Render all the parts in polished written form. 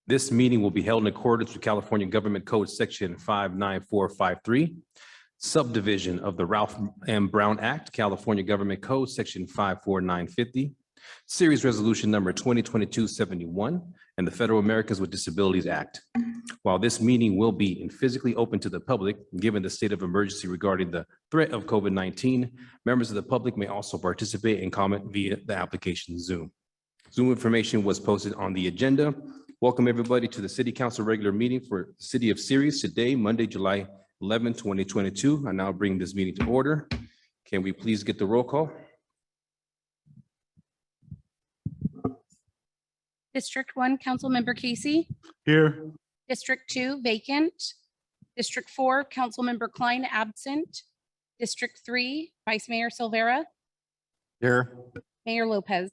This meeting will be held in accordance with California Government Code Section 59453, subdivision of the Ralph M. Brown Act, California Government Code Section 54950, Series Resolution Number 2022-71, and the Federal Americans with Disabilities Act. While this meeting will be physically open to the public, given the state of emergency regarding the threat of COVID-19, members of the public may also participate and comment via the application Zoom. Zoom information was posted on the agenda. Welcome everybody to the City Council regular meeting for the City of Ceres today, Monday, July 11, 2022. I now bring this meeting to order. Can we please get the roll call? District 1, Councilmember Casey. Here. District 2, vacant. District 4, Councilmember Klein, absent. District 3, Vice Mayor Silvera. Here. Mayor Lopez.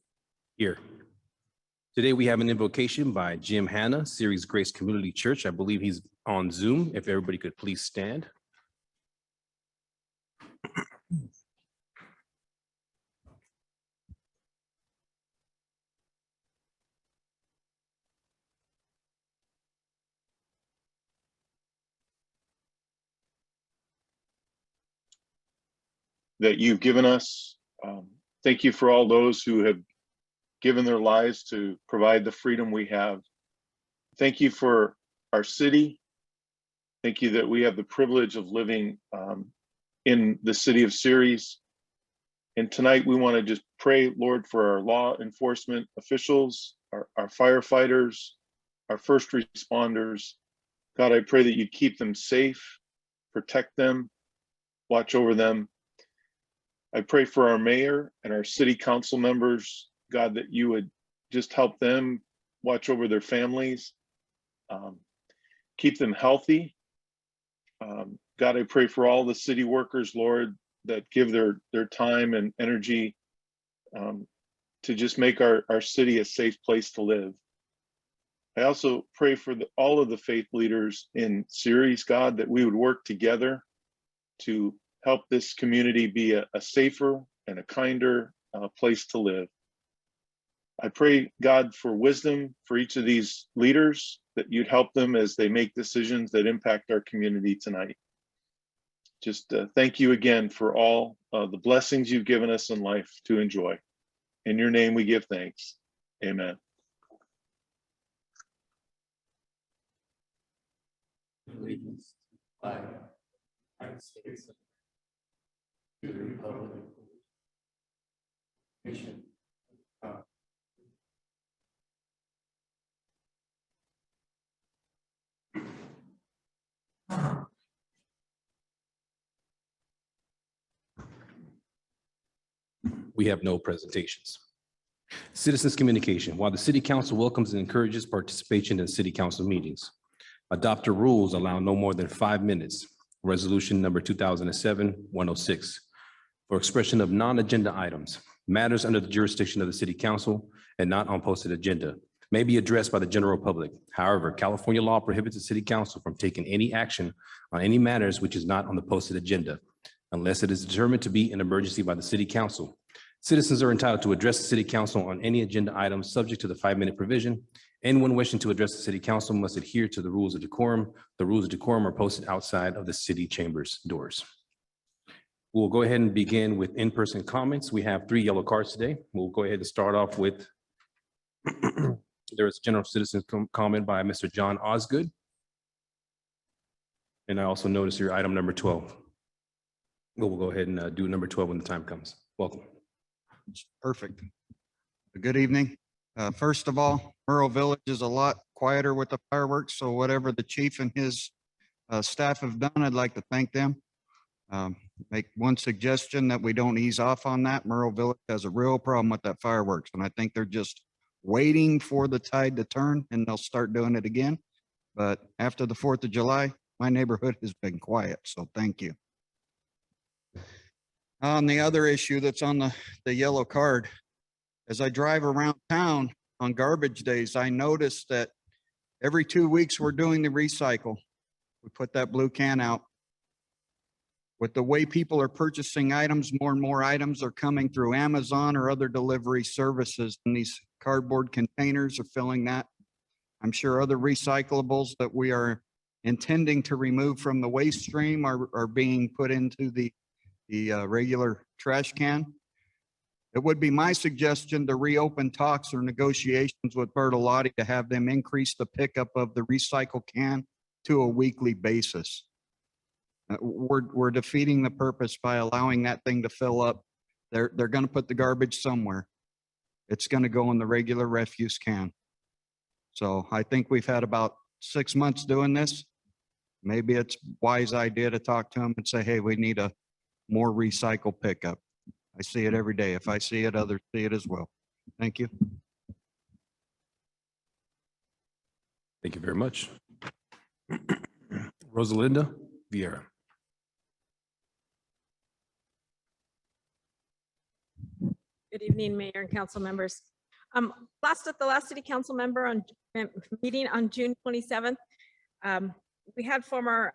Here. Today we have an invocation by Jim Hanna, Ceres Grace Community Church. I believe he's on Zoom. If everybody could please stand. That you've given us. Thank you for all those who have given their lives to provide the freedom we have. Thank you for our city. Thank you that we have the privilege of living in the city of Ceres. And tonight we want to just pray, Lord, for our law enforcement officials, our firefighters, our first responders. God, I pray that you keep them safe, protect them, watch over them. I pray for our mayor and our city council members, God, that you would just help them watch over their families, keep them healthy. God, I pray for all the city workers, Lord, that give their time and energy to just make our city a safe place to live. I also pray for all of the faith leaders in Ceres, God, that we would work together to help this community be a safer and a kinder place to live. I pray, God, for wisdom for each of these leaders, that you'd help them as they make decisions that impact our community tonight. Just thank you again for all the blessings you've given us in life to enjoy. In your name we give thanks. Amen. Allegiance, flag, United States, to the republic, nation, God. We have no presentations. Citizens communication. While the City Council welcomes and encourages participation in City Council meetings, adopted rules allow no more than 5 minutes. Resolution number 2007-106 for expression of non-agenda items, matters under the jurisdiction of the City Council and not on posted agenda may be addressed by the general public. However, California law prohibits the City Council from taking any action on any matters which is not on the posted agenda unless it is determined to be an emergency by the City Council. Citizens are entitled to address the City Council on any agenda items subject to the 5-minute provision. Anyone wishing to address the City Council must adhere to the rules of decorum. The rules of decorum are posted outside of the City Chambers doors. We'll go ahead and begin with in-person comments. We have 3 yellow cards today. We'll go ahead and start off with, there is a general citizen comment by Mr. John Osgood. And I also notice your item number 12. We'll go ahead and do number 12 when the time comes. Welcome. Perfect. Good evening. First of all, Murrow Village is a lot quieter with the fireworks, so whatever the chief and his staff have done, I'd like to thank them. Make one suggestion that we don't ease off on that. Murrow Village has a real problem with that fireworks, and I think they're just waiting for the tide to turn and they'll start doing it again. But after the 4th of July, my neighborhood has been quiet, so thank you. On the other issue that's on the yellow card, as I drive around town on garbage days, I notice that every 2 weeks we're doing the recycle. We put that blue can out. With the way people are purchasing items, more and more items are coming through Amazon or other delivery services, and these cardboard containers are filling that. I'm sure other recyclables that we are intending to remove from the waste stream are being put into the regular trash can. It would be my suggestion to reopen talks or negotiations with Bertolotti to have them increase the pickup of the recycle can to a weekly basis. We're defeating the purpose by allowing that thing to fill up. They're going to put the garbage somewhere. It's going to go in the regular refuse can. So I think we've had about 6 months doing this. Maybe it's a wise idea to talk to them and say, hey, we need a more recycle pickup. I see it every day. If I see it, others see it as well. Thank you. Thank you very much. Rosalinda Vieira. Good evening, Mayor and council members. At the last city council member meeting on June 27th, we had former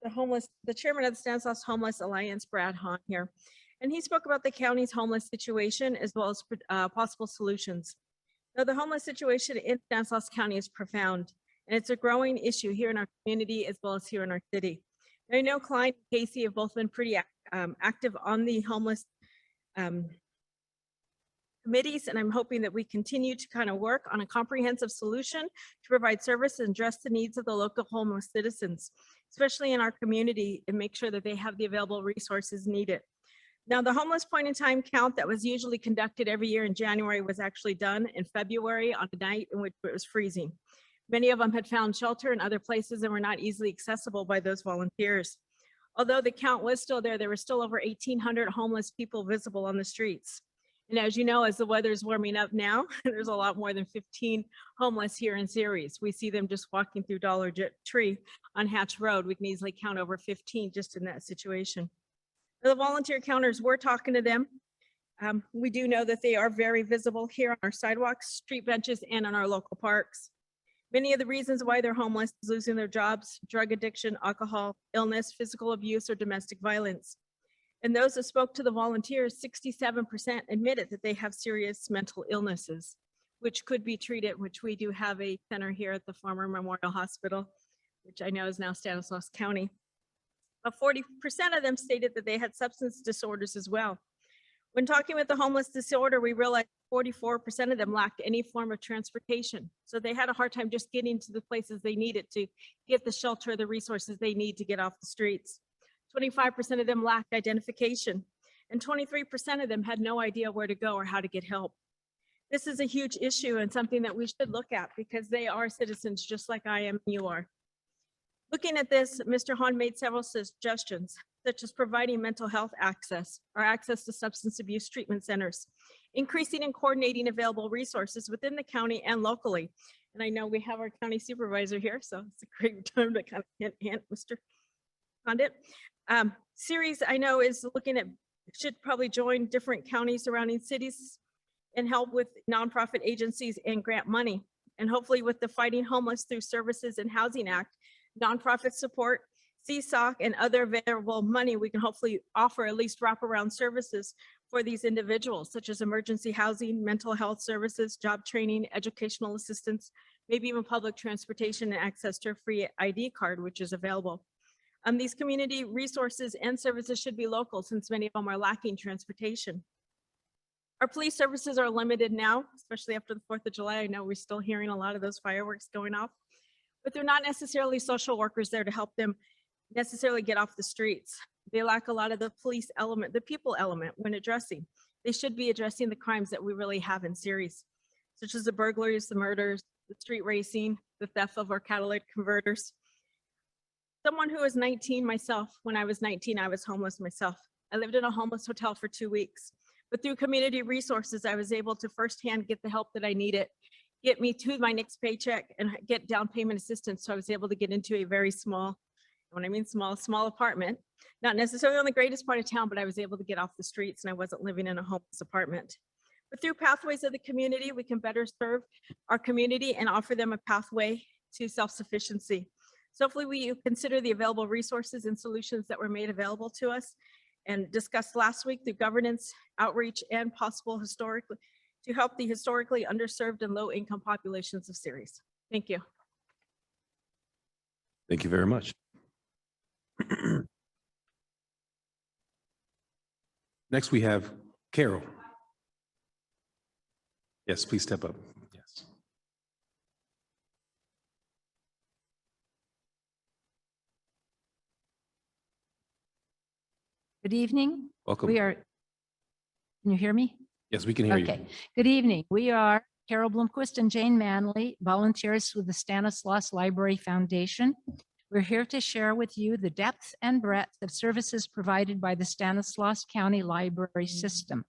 the chairman of the Stanislaus Homeless Alliance, Brad Hahn, here, and he spoke about the county's homeless situation as well as possible solutions. Now, the homeless situation in Stanislaus County is profound, and it's a growing issue here in our community as well as here in our city. I know Klein and Casey have both been pretty active on the homeless committees, and I'm hoping that we continue to kind of work on a comprehensive solution to provide service and address the needs of the local homeless citizens, especially in our community, and make sure that they have the available resources needed. Now, the homeless point in time count that was usually conducted every year in January was actually done in February on a night in which it was freezing. Many of them had found shelter in other places and were not easily accessible by those volunteers. Although the count was still there were still over 1,800 homeless people visible on the streets. And as you know, as the weather is warming up now, there's a lot more than 15 homeless here in Ceres. We see them just walking through Dollar Tree on Hatch Road. We can easily count over 15 just in that situation. The volunteer counters, we're talking to them. We do know that they are very visible here on our sidewalks, street benches, and on our local parks. Many of the reasons why they're homeless is losing their jobs, drug addiction, alcohol, illness, physical abuse, or domestic violence. And those that spoke to the volunteers, 67% admitted that they have serious mental illnesses, which could be treated, which we do have a center here at the former Memorial Hospital, which I know is now Stanislaus County. But 40% of them stated that they had substance disorders as well. When talking with the homeless disorder, we realized 44% of them lacked any form of transportation. So they had a hard time just getting to the places they needed to get the shelter, the resources they need to get off the streets. 25% of them lacked identification, and 23% of them had no idea where to go or how to get help. This is a huge issue and something that we should look at because they are citizens just like I am and you are. Looking at this, Mr. Hahn made several suggestions, such as providing mental health access or access to substance abuse treatment centers, increasing and coordinating available resources within the county and locally. And I know we have our county supervisor here, so it's a great time to kind of hint, Mr. Condit. Ceres, I know, is looking at, should probably join different counties surrounding cities and help with nonprofit agencies and grant money. And hopefully with the Fighting Homeless Through Services and Housing Act, nonprofit support, CSOC, and other available money, we can hopefully offer at least wraparound services for these individuals, such as emergency housing, mental health services, job training, educational assistance, maybe even public transportation and access to a free ID card, which is available. These community resources and services should be local since many of them are lacking transportation. Our police services are limited now, especially after the 4th of July. I know we're still hearing a lot of those fireworks going off, but they're not necessarily social workers there to help them necessarily get off the streets. They lack a lot of the police element, the people element when addressing. They should be addressing the crimes that we really have in Ceres, such as the burglaries, the murders, the street racing, the theft of our catalytic converters. Someone who was 19 myself, when I was 19, I was homeless myself. I lived in a homeless hotel for 2 weeks, but through community resources, I was able to firsthand get the help that I needed, get me to my next paycheck and get down payment assistance. So I was able to get into a very small, when I mean small apartment, not necessarily on the greatest part of town, but I was able to get off the streets and I wasn't living in a homeless apartment. But through Pathways of the Community, we can better serve our community and offer them a pathway to self-sufficiency. So hopefully we consider the available resources and solutions that were made available to us and discussed last week through governance, outreach, and possible historic to help the historically underserved and low-income populations of Ceres. Thank you. Thank you very much. Next, we have Carol. Yes, please step up. Yes. Good evening. Welcome. We are, can you hear me? Yes, we can hear you. Okay. Good evening. We are Carol Blomquist and Jane Manley, volunteers with the Stanislaus Library Foundation. We're here to share with you the depth and breadth of services provided by the Stanislaus County Library System.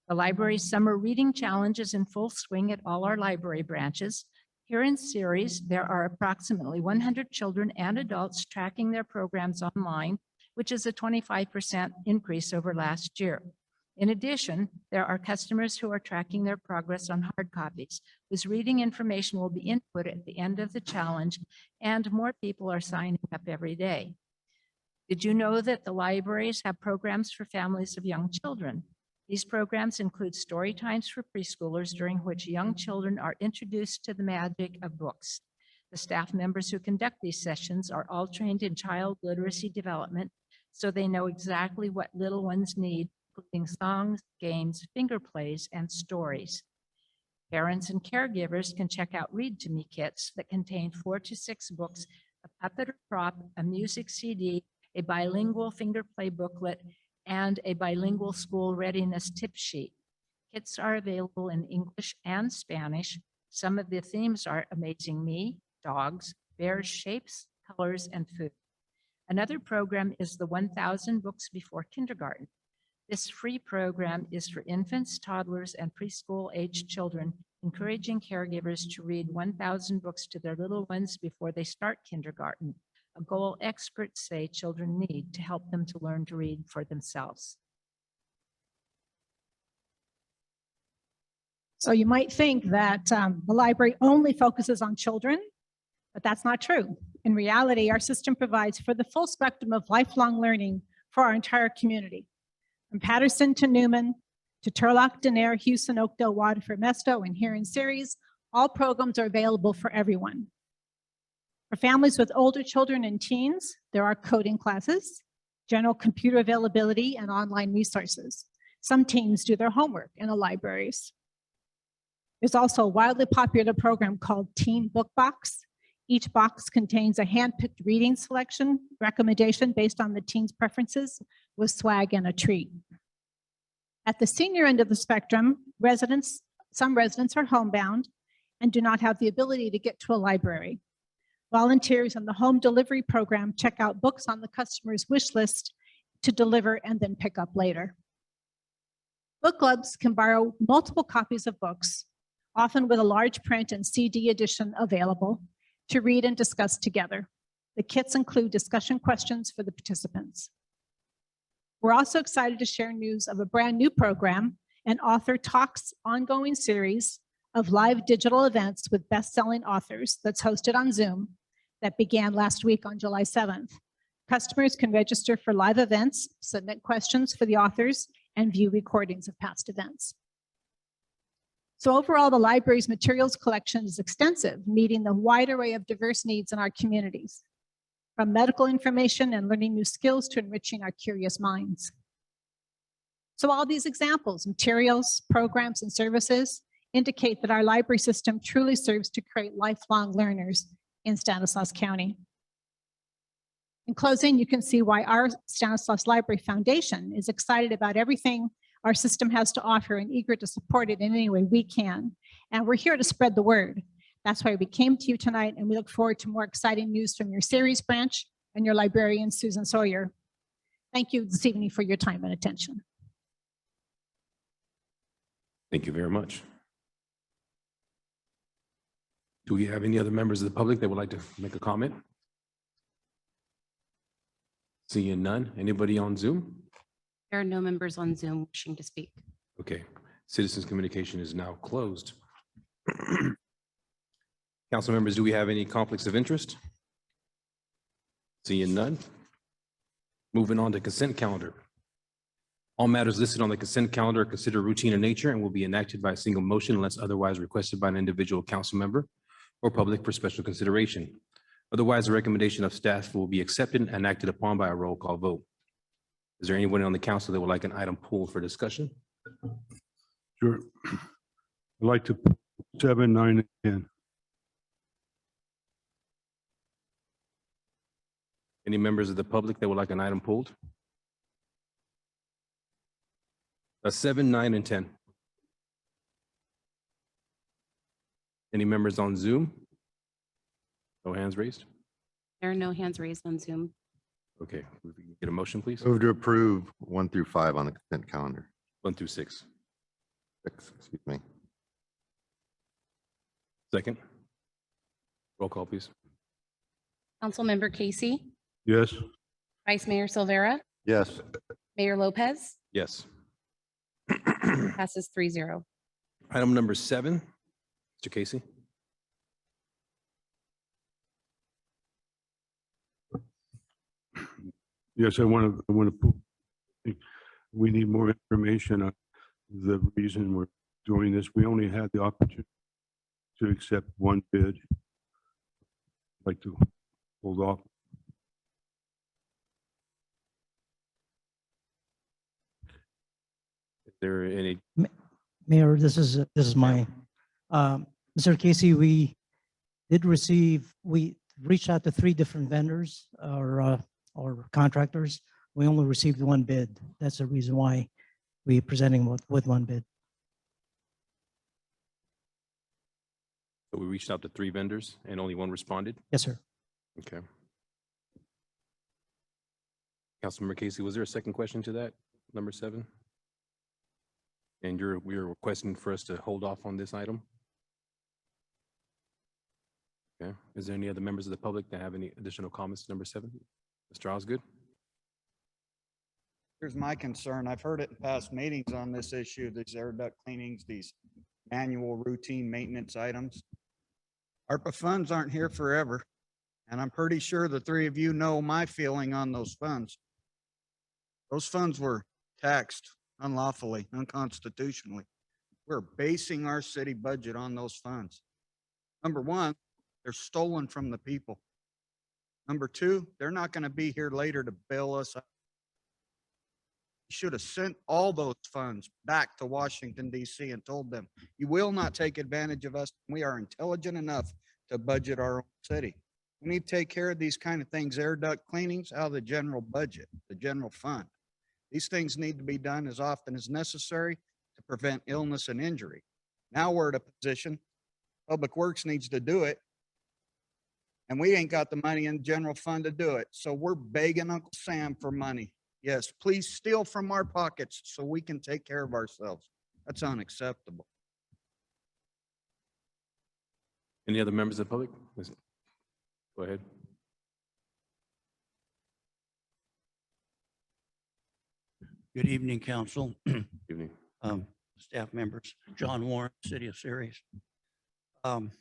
The library's summer reading challenge is in full swing at all our library branches. Here in Ceres, there are approximately 100 children and adults tracking their programs online, which is a 25% increase over last year. In addition, there are customers who are tracking their progress on hard copies, whose reading information will be input at the end of the challenge, and more people are signing up every day. Did you know that the libraries have programs for families of young children? These programs include story times for preschoolers, during which young children are introduced to the magic of books. The staff members who conduct these sessions are all trained in child literacy development, so they know exactly what little ones need, including songs, games, finger plays, and stories. Parents and caregivers can check out Read to Me kits that contain 4 to 6 books, a puppet or prop, a music CD, a bilingual finger play booklet, and a bilingual school readiness tip sheet. Kits are available in English and Spanish. Some of the themes are Amazing Me, dogs, bears, shapes, colors, and food. Another program is the 1000 Books Before Kindergarten. This free program is for infants, toddlers, and preschool-aged children, encouraging caregivers to read 1,000 books to their little ones before they start kindergarten, a goal experts say children need to help them to learn to read for themselves. So you might think that the library only focuses on children, but that's not true. In reality, our system provides for the full spectrum of lifelong learning for our entire community. From Patterson to Newman, to Turlock, Denair, Houston, Oakdale, Waterford, Mesto, and here in Ceres, all programs are available for everyone. For families with older children and teens, there are coding classes, general computer availability, and online resources. Some teens do their homework in the libraries. There's also a wildly popular program called Teen Book Box. Each box contains a hand-picked reading selection recommendation based on the teen's preferences, with swag and a treat. At the senior end of the spectrum, some residents are homebound and do not have the ability to get to a library. Volunteers in the home delivery program check out books on the customer's wish list to deliver and then pick up later. Book clubs can borrow multiple copies of books, often with a large print and CD edition available, to read and discuss together. The kits include discussion questions for the participants. We're also excited to share news of a brand new program, an Author Talks ongoing series of live digital events with best-selling authors that's hosted on Zoom that began last week on July 7th. Customers can register for live events, submit questions for the authors, and view recordings of past events. So overall, the library's materials collection is extensive, meeting the wide array of diverse needs in our communities, from medical information and learning new skills to enriching our curious minds. So all these examples, materials, programs, and services indicate that our library system truly serves to create lifelong learners in Stanislaus County. In closing, you can see why our Stanislaus Library Foundation is excited about everything our system has to offer and eager to support it in any way we can. And we're here to spread the word. That's why we came to you tonight, and we look forward to more exciting news from your Ceres branch and your librarian, Susan Sawyer. Thank you this evening for your time and attention. Thank you very much. Do we have any other members of the public that would like to make a comment? Seeing none. Anybody on Zoom? There are no members on Zoom wishing to speak. Okay, citizens communication is now closed. Council members, do we have any conflicts of interest? Seeing none. Moving on to consent calendar. All matters listed on the consent calendar are considered routine in nature and will be enacted by a single motion unless otherwise requested by an individual council member or public for special consideration. Otherwise, the recommendation of staff will be accepted and acted upon by a roll call vote. Is there anyone on the council that would like an item pulled for discussion? Sure. I'd like to put 7, 9, and 10. Any members of the public that would like an item pulled? 7, 9, and 10. Any members on Zoom? No hands raised? There are no hands raised on Zoom. Okay, we can get a motion, please. Move to approve 1 through 5 on the consent calendar. 1 through 6. 6, excuse me. Second. Roll call, please. Councilmember Casey, Yes. Vice Mayor Silvera, Yes. Mayor Lopez, Yes. passes 3-0. Item number 7, Mr. Casey. Yes, I want to, we need more information on the reason we're doing this. We only had the opportunity to accept one bid. I'd like to hold off. Is there any, Mayor, this is my, Mr. Casey, we reached out to 3 different vendors or contractors. We only received one bid. That's the reason why we're presenting with one bid. we reached out to 3 vendors and only 1 responded? Yes, sir. Okay. Councilmember Casey, was there a second question to that, number 7? And you're requesting for us to hold off on this item? Okay, is there any other members of the public that have any additional comments to number 7? Mr. Osgood? Here's my concern. I've heard it in past meetings on this issue, these air duct cleanings, these annual routine maintenance items. ARPA funds aren't here forever, and I'm pretty sure the 3 of you know my feeling on those funds. Those funds were taxed unlawfully, unconstitutionally. We're basing our city budget on those funds. Number 1, they're stolen from the people. Number 2, they're not going to be here later to bail us out. You should have sent all those funds back to Washington, D.C. and told them, you will not take advantage of us. We are intelligent enough to budget our own city. We need to take care of these kind of things, air duct cleanings, out of the general budget, the general fund. These things need to be done as often as necessary to prevent illness and injury. Now we're at a position, Public Works needs to do it, and we ain't got the money in the general fund to do it. So we're begging Uncle Sam for money. Yes, please steal from our pockets so we can take care of ourselves. That's unacceptable. Any other members of the public? Go ahead. Good evening, council, Evening. staff members. John Warren, City of Ceres. When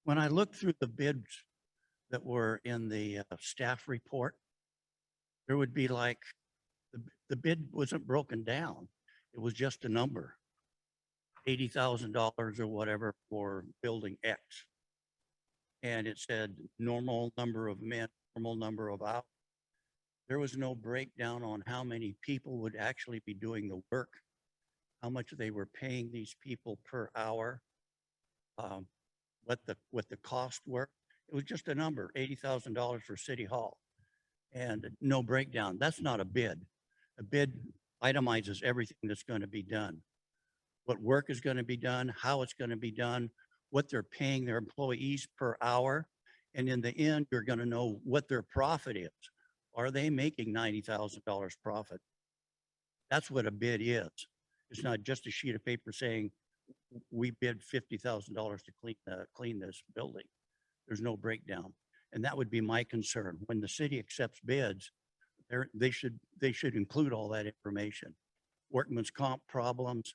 I looked through the bids that were in the staff report, there would be like, the bid wasn't broken down. It was just a number, $80,000 or whatever for building X. And it said normal number of men, normal number of hours. There was no breakdown on how many people would actually be doing the work, how much they were paying these people per hour, what the cost were. It was just a number, $80,000 for City Hall, and no breakdown. That's not a bid. A bid itemizes everything that's going to be done, what work is going to be done, how it's going to be done, what they're paying their employees per hour, and in the end, you're going to know what their profit is. Are they making $90,000 profit? That's what a bid is. It's not just a sheet of paper saying we bid $50,000 to clean this building. There's no breakdown, and that would be my concern. When the city accepts bids, they should include all that information. Workman's comp problems,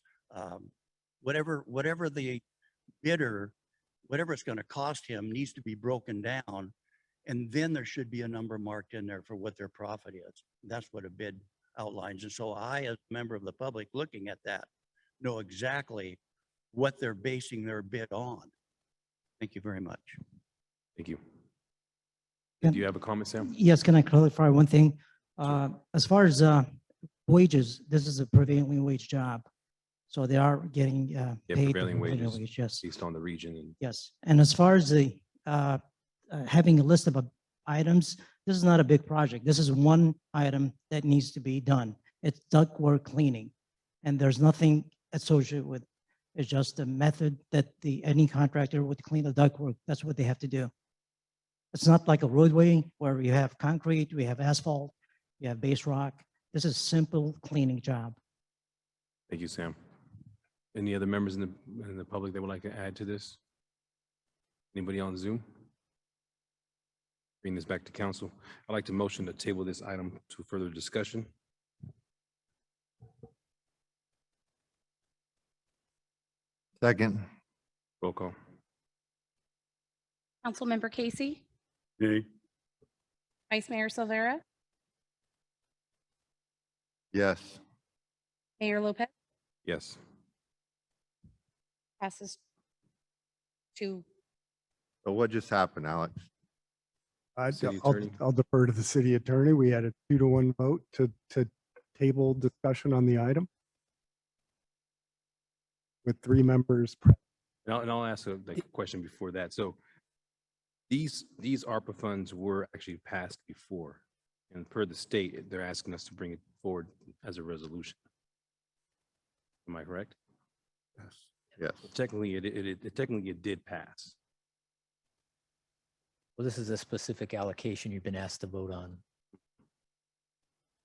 whatever the bidder, whatever it's going to cost him needs to be broken down. And then there should be a number marked in there for what their profit is. That's what a bid outlines. And so I, as a member of the public looking at that, know exactly what they're basing their bid on. Thank you very much. Thank you. Can- Do you have a comment, Sam? Yes, can I clarify one thing? As far as wages, this is a prevailing wage job. So they are getting Yeah, paid. the prevailing wages. wage, yes, Based on the region and yes. And as far as the having a list of items, this is not a big project. This is one item that needs to be done. It's ductwork cleaning. And there's nothing associated with, it's just a method that any contractor would clean the ductwork. That's what they have to do. It's not like a roadway where you have concrete, we have asphalt, you have base rock. This is simple cleaning job. thank you, Sam. Any other members in the public that would like to add to this? Anybody on Zoom? Bring this back to council. I'd like to motion to table this item to further discussion. Second. Roll call. Councilmember Casey, Nay. Vice Mayor Silvera, Yes. Mayor Lopez, Yes. passes to So what just happened, Alex? City attorney. I'll defer to the city attorney. We had a 2-1 vote to table discussion on the item with 3 members. And I'll ask a question before that. So these ARPA funds were actually passed before, and per the state, they're asking us to bring it forward as a resolution. Am I correct? Yes. Technically, it did pass. Well, this is a specific allocation you've been asked to vote on.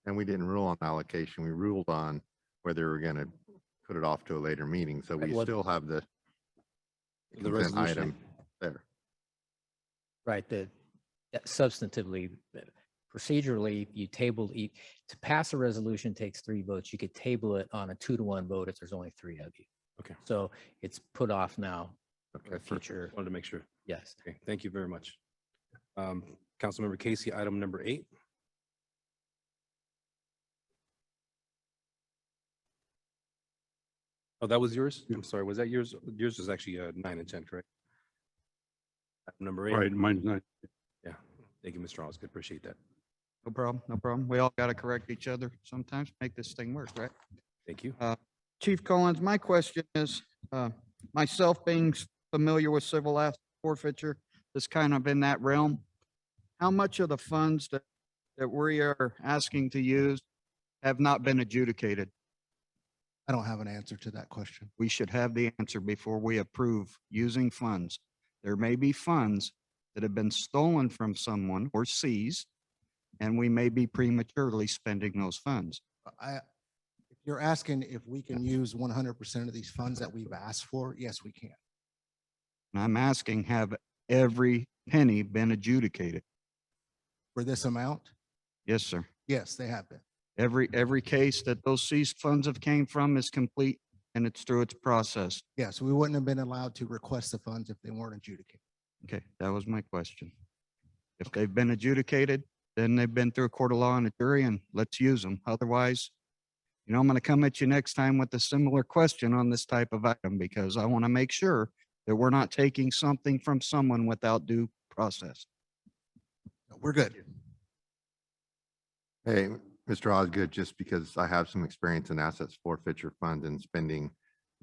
And we didn't rule on allocation. We ruled on whether we're going to put it off to a later meeting. So we Well, still have the The consent resolution. item there. Right, substantively, procedurally, you tabled, to pass a resolution takes 3 votes. You could table it on a 2-1 vote if there's only 3 of you. Okay. So it's put off now Okay. for future, Wanted to make sure. yes. Okay, thank you very much. Councilmember Casey, item number 8. Oh, that was yours? I'm sorry, was that yours? Yours was actually 9 and 10, correct? Item number 8. Right, mine's not. Yeah, thank you, Mr. Osgood. Appreciate that. No problem, no problem. We all got to correct each other sometimes, make this thing work, right? Thank you. Chief Collins, my question is, myself being familiar with civil asset forfeiture, is kind of in that realm. How much of the funds that we are asking to use have not been adjudicated? I don't have an answer to that question. We should have the answer before we approve using funds. There may be funds that have been stolen from someone or seized, and we may be prematurely spending those funds. If you're asking if we can use 100% of these funds that we've asked for, yes, we can. And I'm asking, have every penny been adjudicated? For this amount, Yes, sir. yes, they have been. Every case that those seized funds have came from is complete and it's through its process. Yes, we wouldn't have been allowed to request the funds if they weren't adjudicated. Okay, that was my question. If they've been adjudicated, then they've been through a court of law and a jury, and let's use them. Otherwise, I'm going to come at you next time with a similar question on this type of item because I want to make sure that we're not taking something from someone without due process. We're good. Hey, Mr. Osgood, just because I have some experience in assets forfeiture fund and spending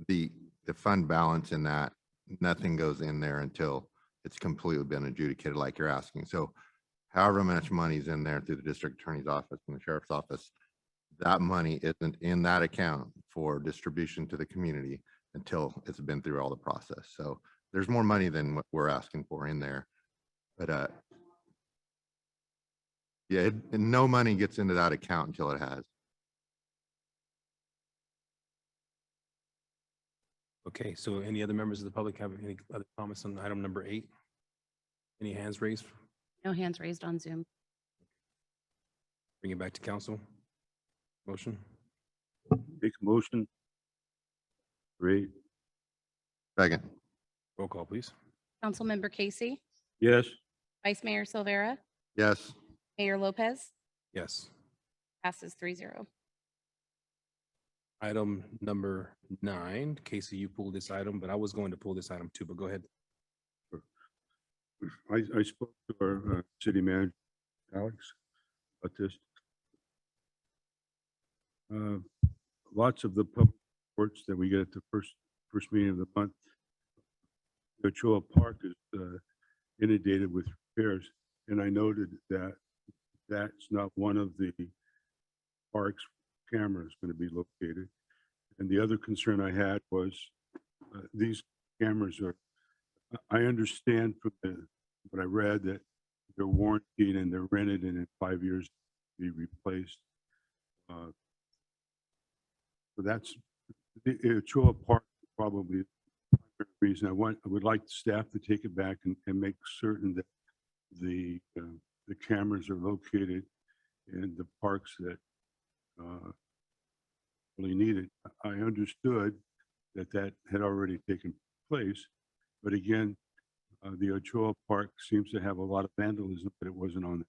the fund balance in that, nothing goes in there until it's completely been adjudicated like you're asking. So however much money's in there through the district attorney's office and the sheriff's office, that money isn't in that account for distribution to the community until it's been through all the process. So there's more money than what we're asking for in there. But yeah, no money gets into that account until it has. Okay, so any other members of the public have any other comments on item number 8? Any hands raised? no hands raised on Zoom. Bring it back to council. Motion? Make a motion. Great. Second. Roll call, please. Councilmember Casey, Yes. Vice Mayor Silvera, Yes. Mayor Lopez, Yes. passes 3-0. Item number 9, Casey, you pulled this item, but I was going to pull this item too, but go ahead. I spoke to our city manager, Alex, about this. Lots of the public reports that we get at the first meeting of the month, the Ochoa Park is inundated with repairs, and I noted that that's not one of the parks cameras going to be located. And the other concern I had was these cameras are, I understand from what I read that they're warranted and they're rented and in 5 years be replaced. So that's the Ochoa Park probably the primary reason I would like staff to take it back and make certain that the cameras are located in the parks that really need it. I understood that that had already taken place, but again, the Ochoa Park seems to have a lot of vandalism, but it wasn't on it.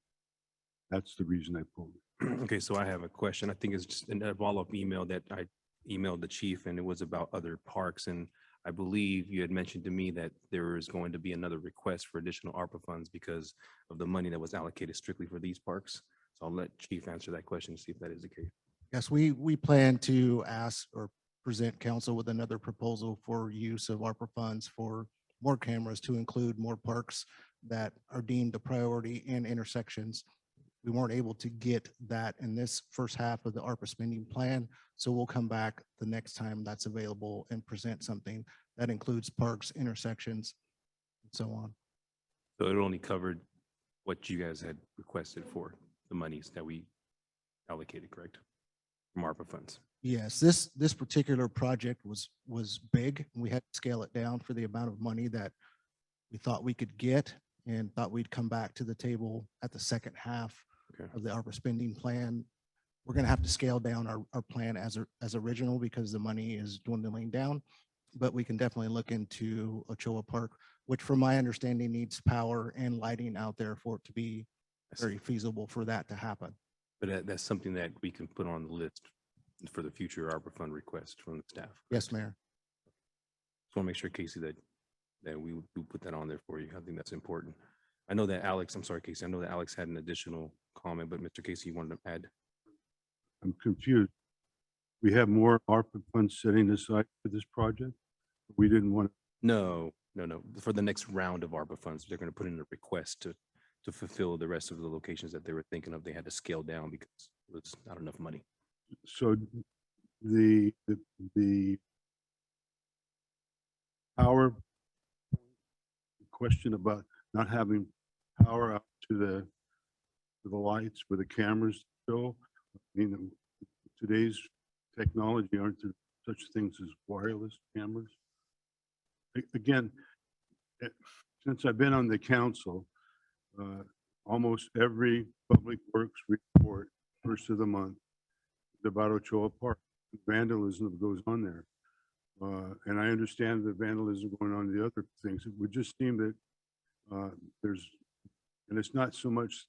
That's the reason I pulled it. Okay, so I have a question. I think it's just a follow-up email that I emailed the chief, and it was about other parks. And I believe you had mentioned to me that there is going to be another request for additional ARPA funds because of the money that was allocated strictly for these parks. So I'll let Chief answer that question, see if that is the case. Yes, we plan to ask or present council with another proposal for use of ARPA funds for more cameras to include more parks that are deemed a priority and intersections. We weren't able to get that in this first half of the ARPA spending plan. So we'll come back the next time that's available and present something that includes parks, intersections, and so on. So it only covered what you guys had requested for the monies that we allocated, correct? From ARPA funds. Yes, this particular project was big. We had to scale it down for the amount of money that we thought we could get and thought we'd come back to the table at the second half of the ARPA spending plan. We're going to have to scale down our plan as original because the money is dwindling down, but we can definitely look into Ochoa Park, which from my understanding needs power and lighting out there for it to be very feasible for that to happen. But that's something that we can put on the list for the future ARPA fund request from the staff. Yes, Mayor. Just want to make sure, Casey, that we do put that on there for you. I think that's important. I know that Alex, I'm sorry, Casey, I know that Alex had an additional comment, but Mr. Casey, you wanted to add? I'm confused. We have more ARPA funds setting aside for this project? We didn't want to. No. For the next round of ARPA funds, they're going to put in a request to fulfill the rest of the locations that they were thinking of. They had to scale down because it was not enough money. So the power question about not having power out to the lights where the cameras go. I mean, today's technology, aren't there such things as wireless cameras? Again, since I've been on the council, almost every public works report first of the month is about Ochoa Park, vandalism that goes on there. And I understand the vandalism going on the other things. It would just seem that and it's not so much,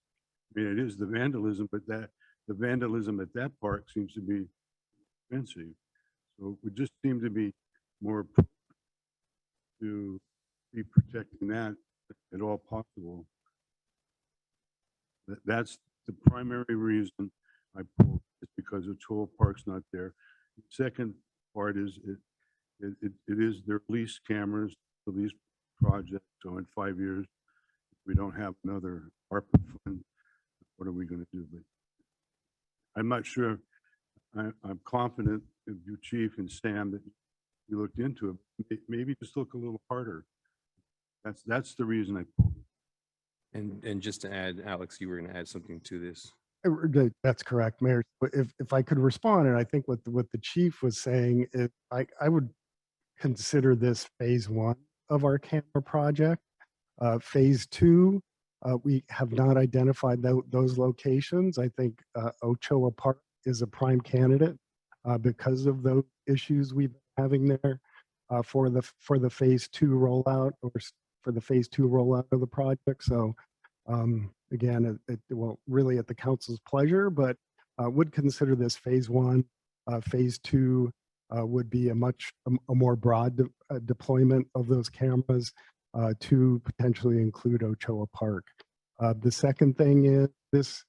I mean, it is the vandalism, but the vandalism at that park seems to be expensive. So it would just seem to be more to be protecting that at all possible. That's the primary reason I pulled, is because Ochoa Park's not there. The second part is it is their lease cameras for these projects. So in 5 years, if we don't have another ARPA fund, what are we going to do? But I'm not sure. I'm confident of you, Chief, and Sam, that you looked into it. Maybe just look a little harder. That's the reason I pulled it. And just to add, Alex, you were going to add something to this. That's correct, Mayor. If I could respond, and I think what the chief was saying is, I would consider this phase 1 of our camera project. Phase 2, we have not identified those locations. I think Ochoa Park is a prime candidate because of those issues we've been having there for the phase 2 rollout, or for the phase 2 rollout of the project. So again, it will really at the council's pleasure, but would consider this phase 1 Phase two would be a more broad deployment of those cameras to potentially include Ochoa Park. The second thing is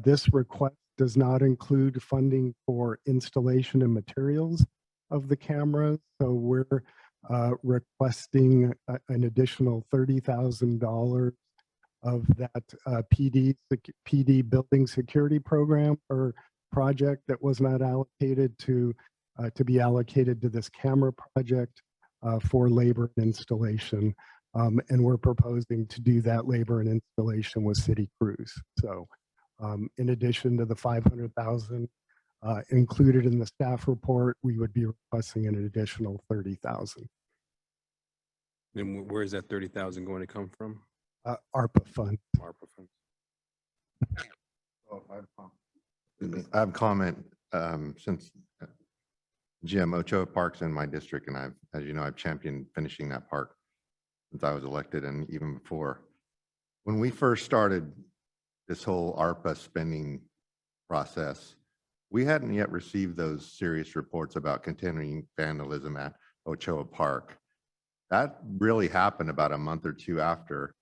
this request does not include funding for installation and materials of the cameras. So we're requesting an additional $30,000 of that PD building security program or project that was not allocated to be allocated to this camera project for labor and installation. And we're proposing to do that labor and installation with city crews. So in addition to the 500,000 included in the staff report, we would be requesting an additional 30,000. And where is that 30,000 going to come from? ARPA fund. ARPA funds. I have a comment, since Jim, Ochoa Park's in my district, and as you know, I've championed finishing that park since I was elected and even before. When we first started this whole ARPA spending process, we hadn't yet received those serious reports about continuing vandalism at Ochoa Park. That really happened about a month or two after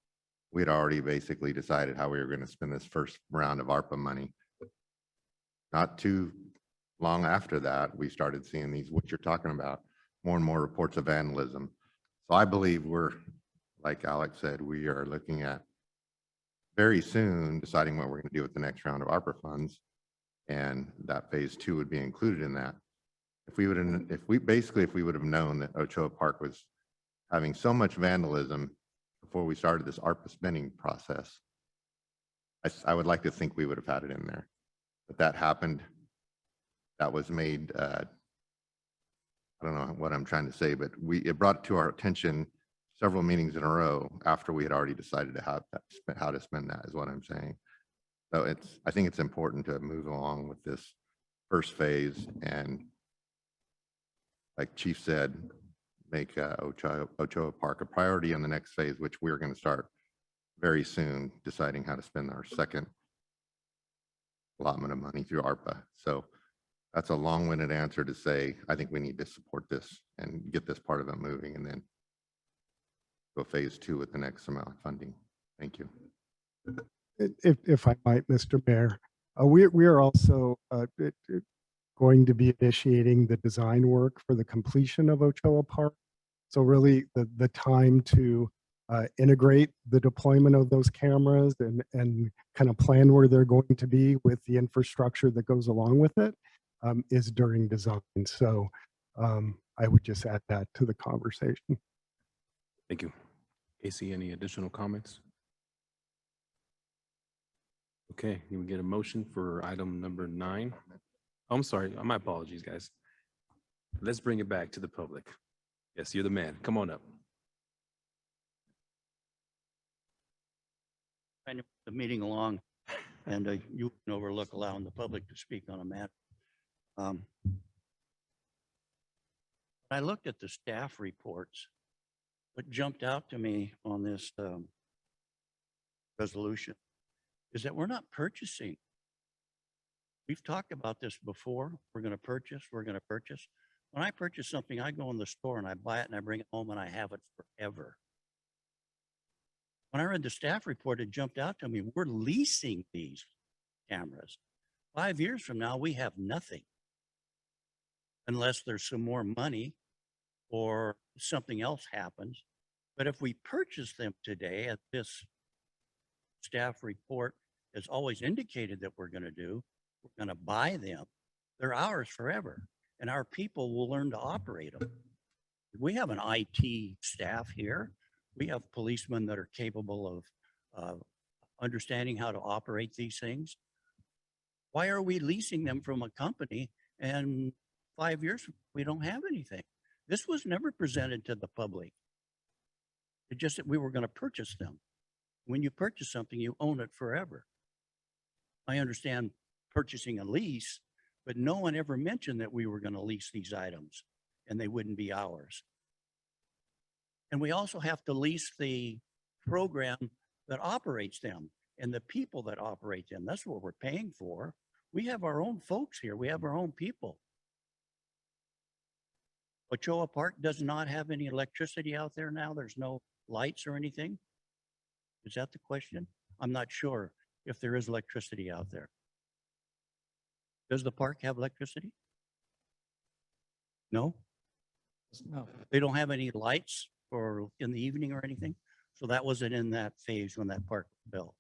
we'd already basically decided how we were going to spend this first round of ARPA money. Not too long after that, we started seeing these, what you're talking about, more and more reports of vandalism. So I believe we're, like Alex said, we are looking at very soon deciding what we're going to do with the next round of ARPA funds. And that phase two would be included in that. If we would have known that Ochoa Park was having so much vandalism before we started this ARPA spending process, I would like to think we would have had it in there. But that happened. That was made, I don't know what I'm trying to say, but it brought it to our attention several meetings in a row after we had already decided to have that, how to spend that is what I'm saying. So I think it's important to move along with this first phase and, like Chief said, make Ochoa Park a priority in the next phase, which we're going to start very soon, deciding how to spend our second allotment of money through ARPA. So that's a long-winded answer to say, I think we need to support this and get this part of it moving and then go phase two with the next amount of funding. Thank you. If I might, Mr. Mayor, we are also going to be initiating the design work for the completion of Ochoa Park. So really the time to integrate the deployment of those cameras and kind of plan where they're going to be with the infrastructure that goes along with it is during design. So I would just add that to the conversation. Thank you. Casey, any additional comments? Okay, can we get a motion for item number 9? Oh, I'm sorry, my apologies, guys. Let's bring it back to the public. Yes, you're the man. Come on up. Trying to move the meeting along, and you can overlook allowing the public to speak on a matter. I looked at the staff reports. What jumped out to me on this resolution is that we're not purchasing. We've talked about this before. We're going to purchase. When I purchase something, I go in the store and I buy it and I bring it home and I have it forever. When I read the staff report, it jumped out to me. We're leasing these cameras. 5 years from now, we have nothing. Unless there's some more money or something else happens. But if we purchase them today, as this staff report has always indicated that we're going to do, we're going to buy them. They're ours forever. And our people will learn to operate them. We have an IT staff here. We have policemen that are capable of understanding how to operate these things. Why are we leasing them from a company and 5 years we don't have anything? This was never presented to the public. It's just that we were going to purchase them. When you purchase something, you own it forever. I understand purchasing a lease, but no one ever mentioned that we were going to lease these items and they wouldn't be ours. And we also have to lease the program that operates them and the people that operate them. That's what we're paying for. We have our own folks here. We have our own people. Ochoa Park does not have any electricity out there now. There's no lights or anything. Is that the question? I'm not sure if there is electricity out there. Does the park have electricity? No, No. they don't have any lights or in the evening or anything. So that wasn't in that phase when that park was built.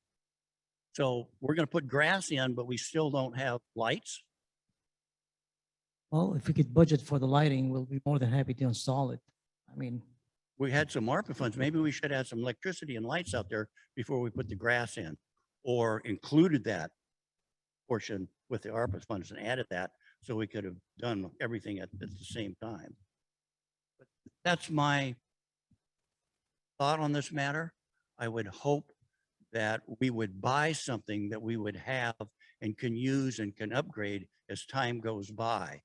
So we're going to put grass in, but we still don't have lights. Well, if we could budget for the lighting, we'll be more than happy to install it. I mean, We had some ARPA funds. Maybe we should have some electricity and lights out there before we put the grass in, or included that portion with the ARPA funds and added that, so we could have done everything at the same time. But that's my thought on this matter. I would hope that we would buy something that we would have and can use and can upgrade as time goes by,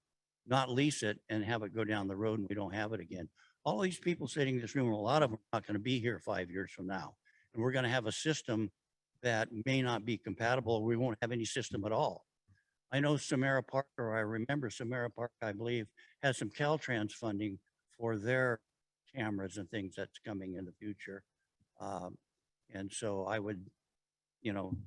not lease it and have it go down the road and we don't have it again. All these people sitting in this room, a lot of them are not going to be here 5 years from now. And we're going to have a system that may not be compatible. We won't have any system at all. I know Samara Park, or I remember Samara Park, I believe, has some Caltrans funding for their cameras and things that's coming in the future. And so I would,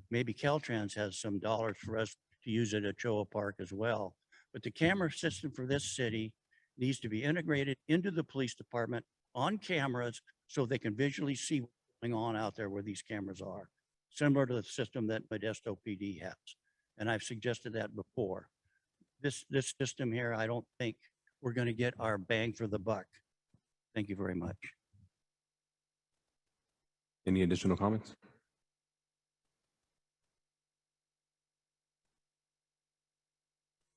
maybe Caltrans has some dollars for us to use at Ochoa Park as well. But the camera system for this city needs to be integrated into the police department on cameras so they can visually see what's going on out there where these cameras are, similar to the system that Modesto PD has. And I've suggested that before. This system here, I don't think we're going to get our bang for the buck. Thank you very much. Any additional comments?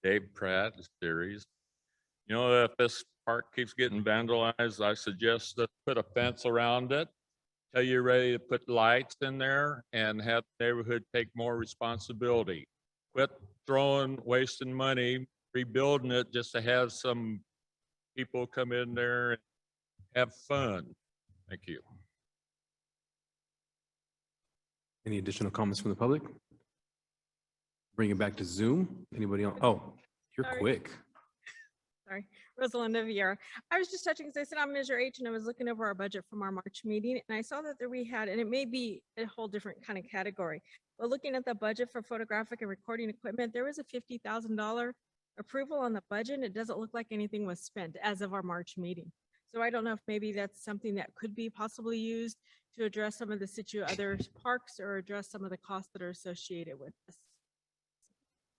Dave Pratt, series. If this park keeps getting vandalized, I suggest to put a fence around it till you're ready to put lights in there and have the neighborhood take more responsibility. Quit wasting money, rebuilding it just to have some people come in there and have fun. Thank you. Any additional comments from the public? Bring it back to Zoom. Anybody else? Oh, you're Sorry. quick. Sorry, Rosalinda Vieira. I was just touching, because I sit on Measure H and I was looking over our budget from our March meeting, and I saw that there we had, and it may be a whole different kind of category, but looking at the budget for photographic and recording equipment, there was a $50,000 approval on the budget, and it doesn't look like anything was spent as of our March meeting. So I don't know if maybe that's something that could be possibly used to address some of the other parks or address some of the costs that are associated with this.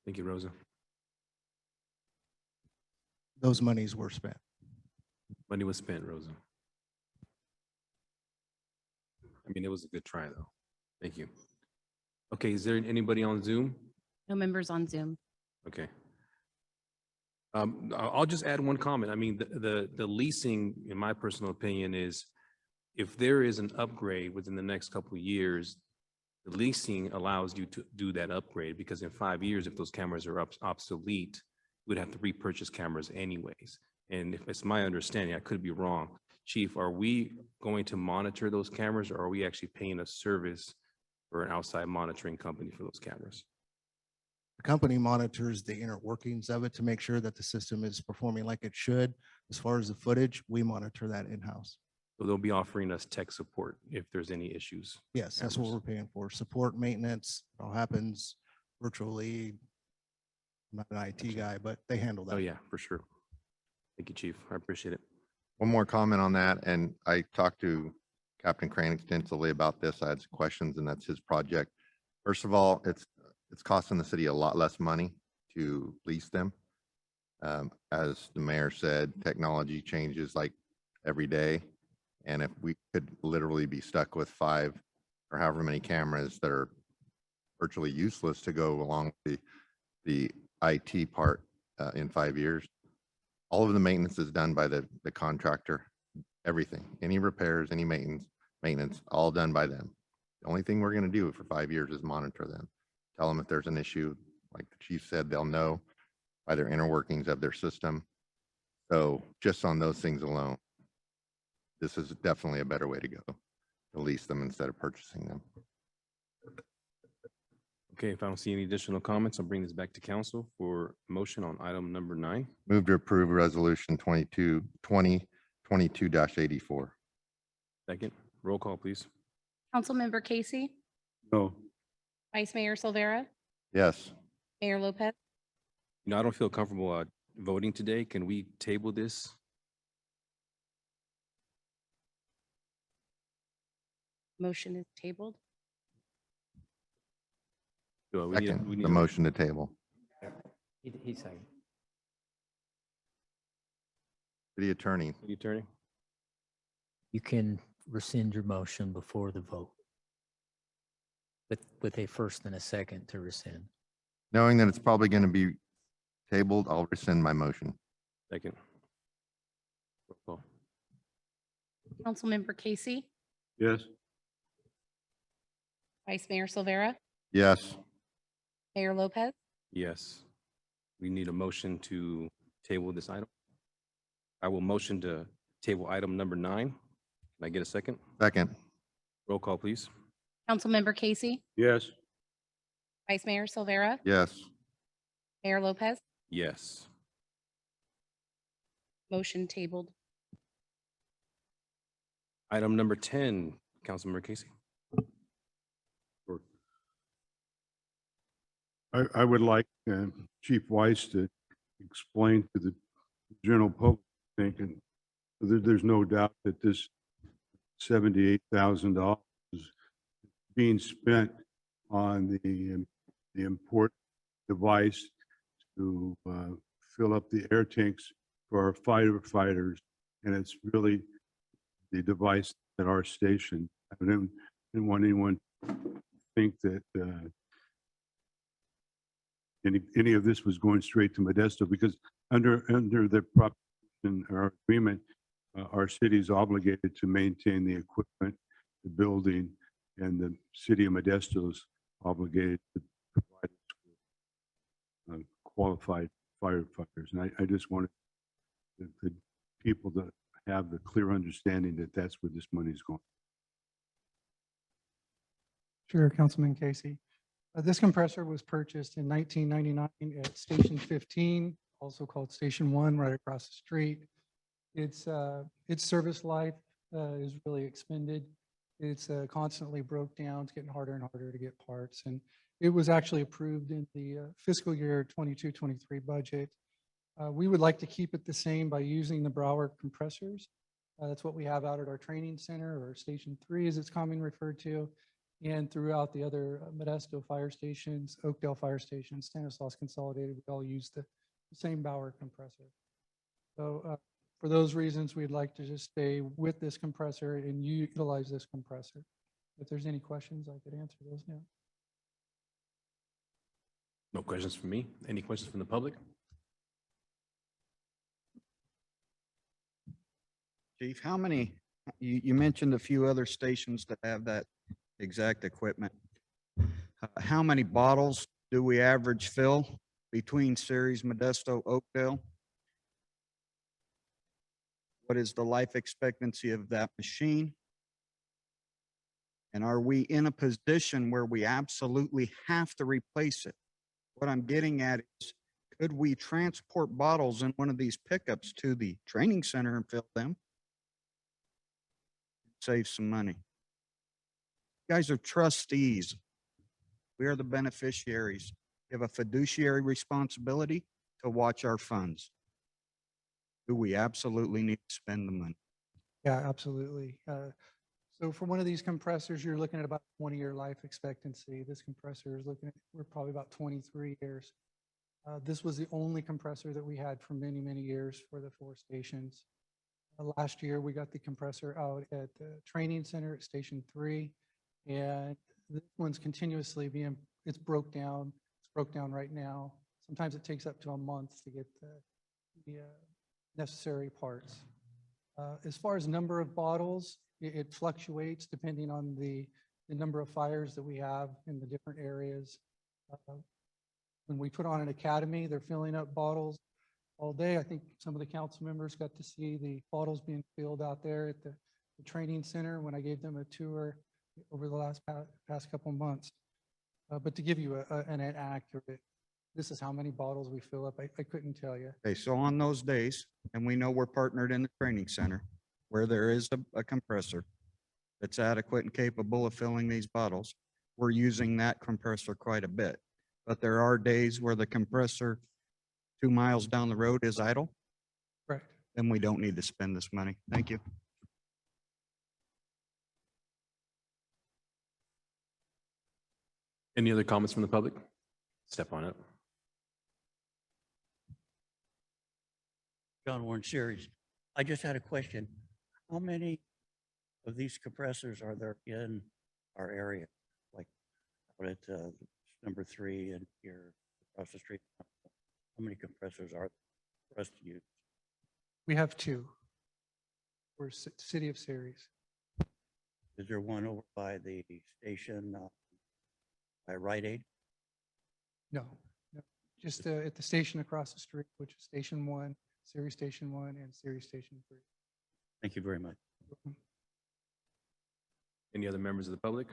Thank you, Rosa. Those monies were spent. Money was spent, Rosa. It was a good try, though. Thank you. Okay, is there anybody on Zoom? No members on Zoom. Okay. I'll just add one comment. The leasing, in my personal opinion, is if there is an upgrade within the next couple of years, the leasing allows you to do that upgrade, because in 5 years, if those cameras are obsolete, we'd have to repurchase cameras anyways. And if it's my understanding, I could be wrong. Chief, are we going to monitor those cameras, or are we actually paying a service for an outside monitoring company for those cameras? The company monitors the inner workings of it to make sure that the system is performing like it should. As far as the footage, we monitor that in-house. So they'll be offering us tech support if there's any issues. Yes, that's what we're paying for. Support, maintenance, it all happens virtually. I'm not an IT guy, but they handle that. Oh, yeah, for sure. Thank you, Chief. I appreciate it. One more comment on that, and I talked to Captain Crane extensively about this. I had some questions, and that's his project. First of all, it's costing the city a lot less money to lease them. As the mayor said, technology changes like every day. And if we could literally be stuck with 5 or however many cameras that are virtually useless to go along the IT part in 5 years, all of the maintenance is done by the contractor. Everything, any repairs, any maintenance, all done by them. The only thing we're going to do for 5 years is monitor them. Tell them if there's an issue. Like the chief said, they'll know by their inner workings of their system. So just on those things alone, this is definitely a better way to go, to lease them instead of purchasing them. Okay, if I don't see any additional comments, I'll bring this back to council for motion on item number 9. Move to approve resolution 2022-84. Second, roll call, please. Councilmember Casey, No, Vice Mayor Silvera, Yes. Mayor Lopez. I don't feel comfortable voting today. Can we table this? Motion is tabled. We need a- Second, we need the a- motion to table. He's saying. City attorney, City Attorney? You can rescind your motion before the vote. With a first and a second to rescind. knowing that it's probably going to be tabled, I'll rescind my motion. Second. Roll call. Councilmember Casey, yes, Vice Mayor Silvera, Yes. Mayor Lopez. Yes. We need a motion to table this item. I will motion to table item number 9. Can I get a second? Second, Roll call, please. Councilmember Casey, yes, Vice Mayor Silvera, yes. Mayor Lopez. Yes. Motion tabled. Item number 10, Councilmember Casey. I would like Chief Weiss to explain to the general public, thinking there's no doubt that this $78,000 is being spent on the important device to fill up the air tanks for our firefighters. And it's really the device at our station. I didn't want anyone to think that any of this was going straight to Modesto, because under the proposition or agreement, our city is obligated to maintain the equipment, the building, and the city of Modesto is obligated to provide qualified firefighters. And I just wanted the people to have the clear understanding that that's where this money is going. Sure, Councilman Casey. This compressor was purchased in 1999 at Station 15, also called Station 1, right across the street. Its service life is really expended. It's constantly broke down. It's getting harder and harder to get parts. And it was actually approved in the fiscal year 22-23 budget. We would like to keep it the same by using the Brower compressors. That's what we have out at our training center, or Station 3 as it's commonly referred to, and throughout the other Modesto fire stations, Oakdale fire stations, Stanislaus Consolidated, we all use the same Bauer compressor. So for those reasons, we'd like to just stay with this compressor and utilize this compressor. If there's any questions, I could answer those now. No questions from me. Any questions from the public? Chief, how many, you mentioned a few other stations that have that exact equipment. How many bottles do we average fill between Ceres, Modesto, Oakdale? What is the life expectancy of that machine? And are we in a position where we absolutely have to replace it? What I'm getting at is, could we transport bottles in one of these pickups to the training center and fill them? Save some money. You guys are trustees. We are the beneficiaries. We have a fiduciary responsibility to watch our funds. Do we absolutely need to spend the money? Yeah, absolutely. So for one of these compressors, you're looking at about 20-year life expectancy. This compressor is looking at, we're probably about 23 years. This was the only compressor that we had for many, many years for the 4 stations. Last year, we got the compressor out at the training center at Station 3, and this one's continuously being, it's broke down. It's broke down right now. Sometimes it takes up to a month to get the necessary parts. As far as number of bottles, it fluctuates depending on the number of fires that we have in the different areas. When we put on an academy, they're filling up bottles all day. I think some of the council members got to see the bottles being filled out there at the training center when I gave them a tour over the past couple of months. But to give you an accurate, this is how many bottles we fill up, I couldn't tell you. Okay, so on those days, and we know we're partnered in the training center, where there is a compressor that's adequate and capable of filling these bottles, we're using that compressor quite a bit. But there are days where the compressor 2 miles down the road is idle, Correct. then we don't need to spend this money. Thank you. Any other comments from the public? Step on it. John Warren Series. I just had a question. How many of these compressors are there in our area? Like out at number 3 and here across the street? How many compressors are there for us to use? We have 2. We're City of Ceres. Is there one over by the station by Rite Aid? No, no, just at the station across the street, which is Station 1, Series Station 1, and Series Station 3. Thank you very much. Any other members of the public?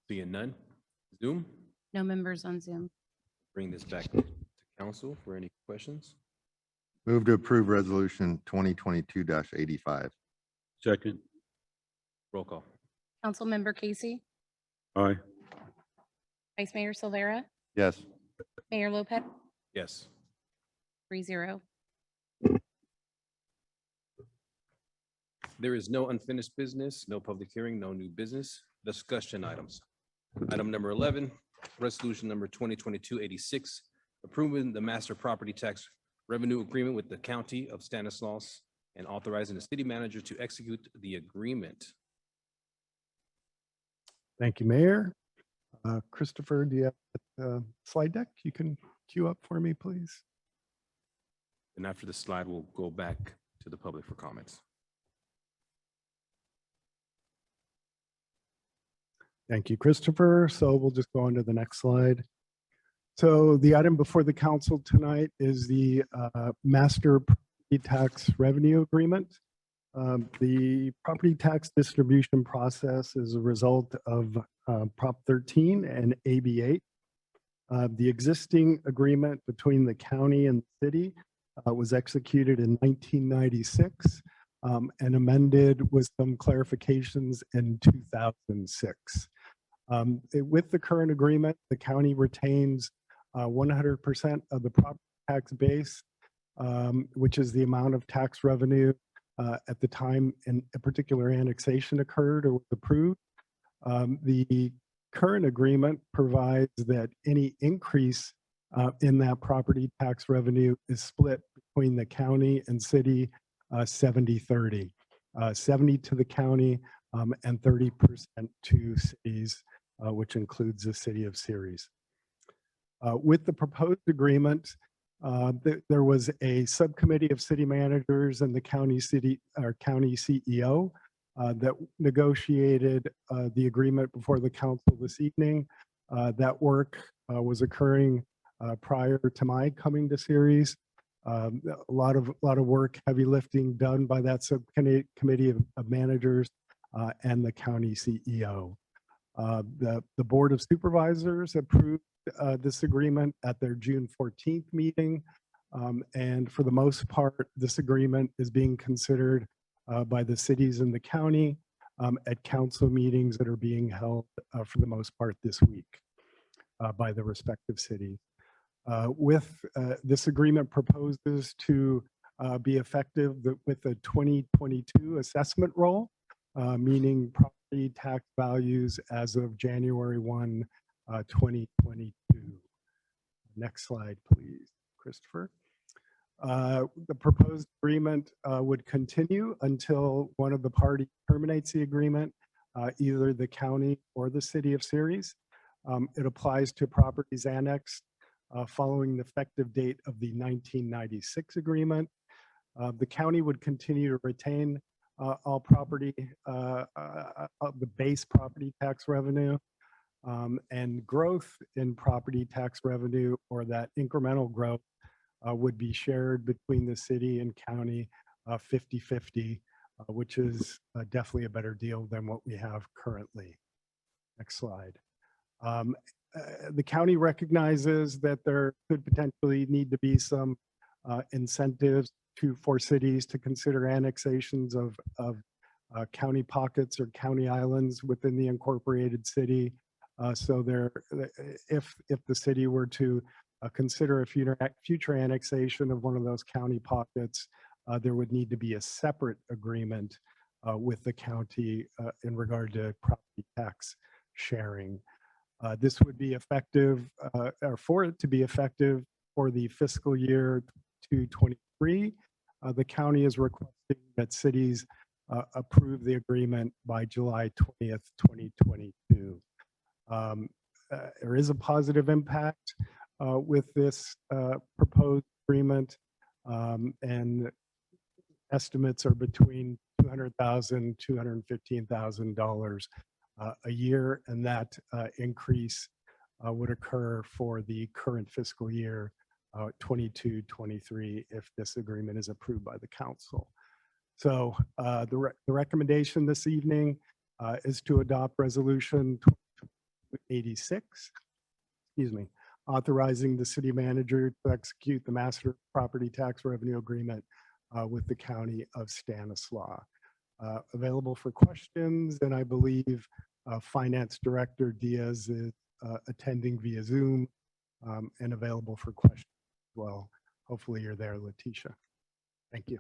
Seeing none. Zoom, No members on Zoom. bring this back to council for any questions. Move to approve resolution 2022-85. Second. Roll call. Councilmember Casey, Aye. Vice Mayor Silvera, Yes. Mayor Lopez, Yes. 3-0. There is no unfinished business, no public hearing, no new business. Discussion items. Item number 11, resolution number 2022-86, approving the master property tax revenue agreement with the county of Stanislaus and authorizing the city manager to execute the agreement. Thank you, Mayor. Christopher, do you have the slide deck you can queue up for me, please? And after the slide, we'll go back to the public for comments. Thank you, Christopher. So we'll just go on to the next slide. So the item before the council tonight is the master property tax revenue agreement. The property tax distribution process is a result of Prop 13 and AB 8. The existing agreement between the county and the city was executed in 1996 and amended with some clarifications in 2006. With the current agreement, the county retains 100% of the property tax base, which is the amount of tax revenue at the time a particular annexation occurred or was approved. The current agreement provides that any increase in that property tax revenue is split between the county and city 70-30. 70 to the county and 30% to cities, which includes the city of Ceres. With the proposed agreement, there was a subcommittee of city managers and the county CEO that negotiated the agreement before the council this evening. That work was occurring prior to my coming to Ceres. A lot of work, heavy lifting done by that subcommittee of managers and the county CEO. The Board of Supervisors approved this agreement at their June 14th meeting. And for the most part, this agreement is being considered by the cities in the county at council meetings that are being held for the most part this week by the respective cities. This agreement proposes to be effective with the 2022 assessment roll, meaning property tax values as of January 1, 2022. Next slide, please, Christopher. The proposed agreement would continue until one of the parties terminates the agreement, either the county or the city of Ceres. It applies to properties annexed following the effective date of the 1996 agreement. The county would continue to retain all property, the base property tax revenue, and growth in property tax revenue, or that incremental growth, would be shared between the city and county 50-50, which is definitely a better deal than what we have currently. Next slide. The county recognizes that there could potentially need to be some incentives for cities to consider annexations of county pockets or county islands within the incorporated city. So if the city were to consider a future annexation of one of those county pockets, there would need to be a separate agreement with the county in regard to property tax sharing. This would be effective, or for it to be effective for the fiscal year 2023. The county is requesting that cities approve the agreement by July 20th, 2022. There is a positive impact with this proposed agreement, and estimates are between $200,000, $215,000 a year, and that increase would occur for the current fiscal year 22-23 if this agreement is approved by the council. So the recommendation this evening is to adopt resolution 86, authorizing the city manager to execute the master property tax revenue agreement with the county of Stanislaus. Available for questions, and I believe Finance Director Diaz is attending via Zoom and available for questions as well. Hopefully you're there, Letitia. Thank you.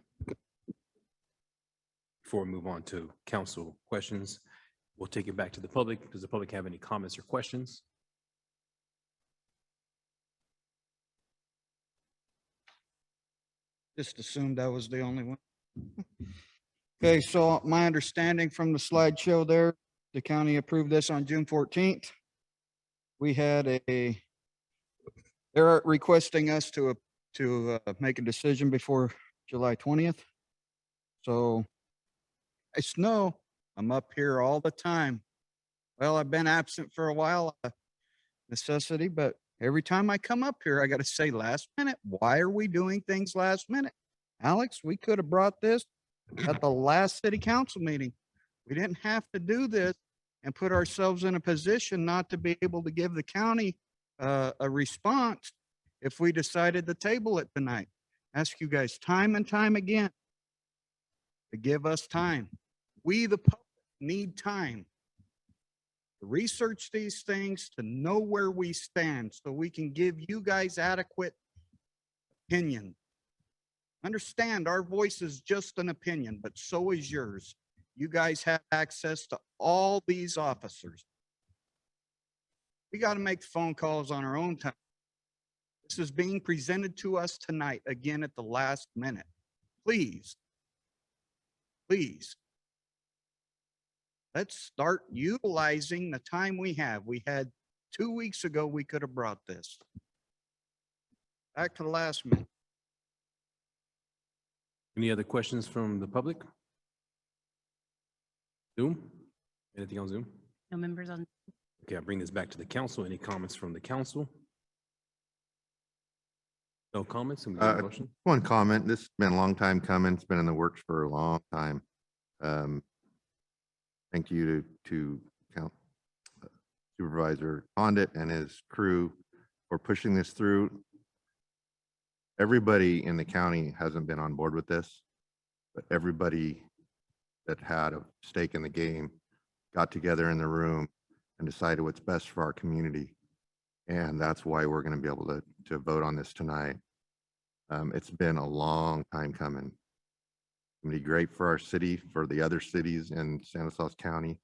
Before we move on to council questions, we'll take it back to the public. Does the public have any comments or questions? Just assumed I was the only one. Okay, so my understanding from the slideshow there, the county approved this on June 14th. We had they're requesting us to make a decision before July 20th. So I know I'm up here all the time. Well, I've been absent for a while, necessity, but every time I come up here, I got to say last minute. Why are we doing things last minute? Alex, we could have brought this at the last city council meeting. We didn't have to do this and put ourselves in a position not to be able to give the county a response if we decided to table it tonight. Ask you guys time and time again to give us time. We, the public, need time to research these things, to know where we stand so we can give you guys adequate opinion. Understand our voice is just an opinion, but so is yours. You guys have access to all these officers. We got to make phone calls on our own time. This is being presented to us tonight, again at the last minute. Please, please, let's start utilizing the time we have. We had 2 weeks ago, we could have brought this. Back to the last minute. Any other questions from the public? Zoom? Anything on Zoom? No members on. Okay, I'll bring this back to the council. Any comments from the council? No comments? And we have a motion? One comment, this has been a long time coming. It's been in the works for a long time. Thank you to Supervisor Condit and his crew for pushing this through. Everybody in the county hasn't been on board with this, but everybody that had a stake in the game got together in the room and decided what's best for our community. And that's why we're going to be able to vote on this tonight. It's been a long time coming. It's going to be great for our city, for the other cities in Stanislaus County.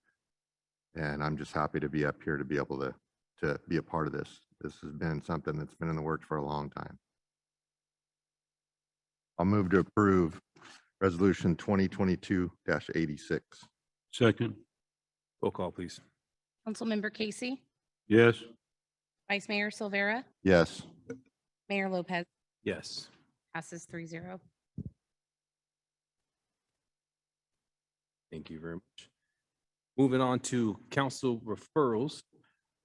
And I'm just happy to be up here to be able to be a part of this. This has been something that's been in the works for a long time. I'll move to approve Resolution 2022-86. Second. Roll call, please. Councilmember Casey, Yes. Vice Mayor Silvera, Yes. Mayor Lopez, Yes. passes 3-0. Thank you very much. Moving on to council referrals.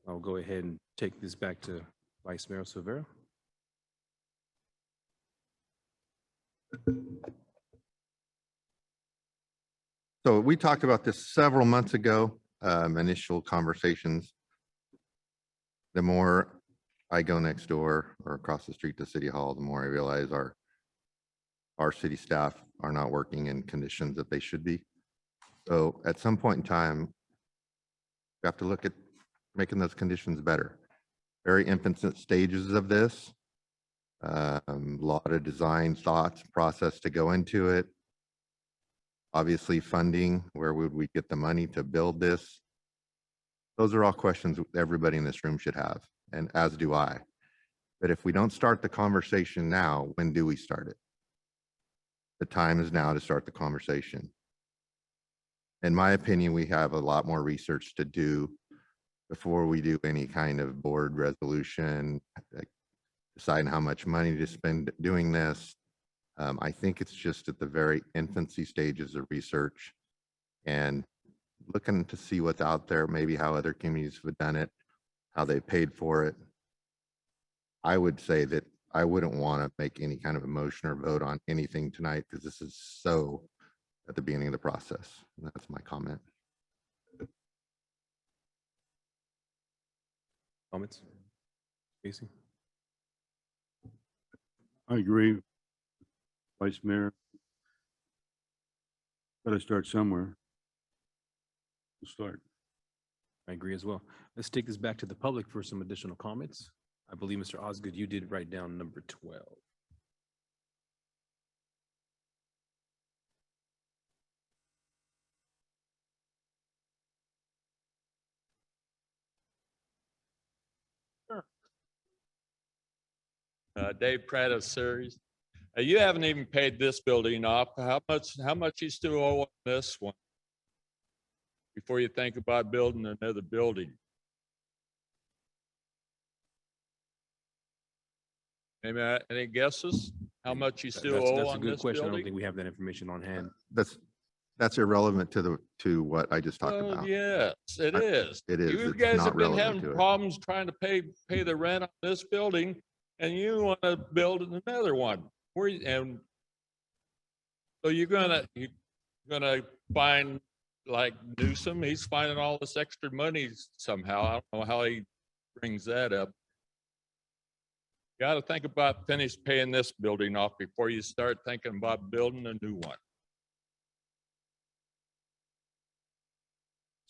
I'll go ahead and take this back to Vice Mayor Silvera. So we talked about this several months ago, initial conversations. The more I go next door or across the street to City Hall, the more I realize our city staff are not working in conditions that they should be. So at some point in time, we have to look at making those conditions better. Very infant stages of this. Lot of design thoughts, process to go into it. Obviously funding, where would we get the money to build this? Those are all questions everybody in this room should have, and as do I. But if we don't start the conversation now, when do we start it? The time is now to start the conversation. In my opinion, we have a lot more research to do before we do any kind of board resolution, like deciding how much money to spend doing this. I think it's just at the very infancy stages of research and looking to see what's out there, maybe how other communities have done it, how they paid for it. I would say that I wouldn't want to make any kind of a motion or vote on anything tonight because this is so at the beginning of the process. And that's my comment. Comments? Casey? I agree. Vice Mayor. Got to start somewhere. We'll start. I agree as well. Let's take this back to the public for some additional comments. I believe, Mr. Osgood, you did write down number 12. Dave Pratt of Series. You haven't even paid this building off. How much you still owe on this one? Before you think about building another building. Maybe any guesses? How much you still That's owe a on good this question. I don't building? think we have that information on hand. That's irrelevant to what I just talked about. Yes, it is. It is. You It's guys not have been relevant having to it. problems trying to pay the rent on this building, and you want to build another one. And so you're gonna find like Newsom. He's finding all this extra money somehow. I don't know how he brings that up. Got to think about finish paying this building off before you start thinking about building a new one.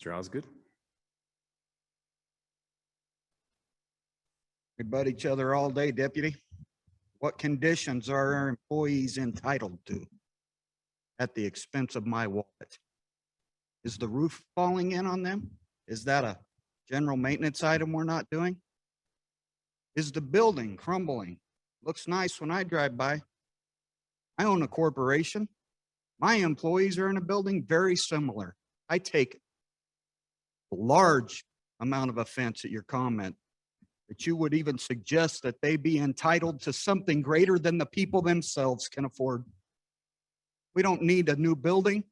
Mr. Osgood? We butt each other all day, Deputy. What conditions are our employees entitled to at the expense of my wallet? Is the roof falling in on them? Is that a general maintenance item we're not doing? Is the building crumbling? Looks nice when I drive by. I own a corporation. My employees are in a building very similar. I take a large amount of offense at your comment that you would even suggest that they be entitled to something greater than the people themselves can afford. We don't need a new building.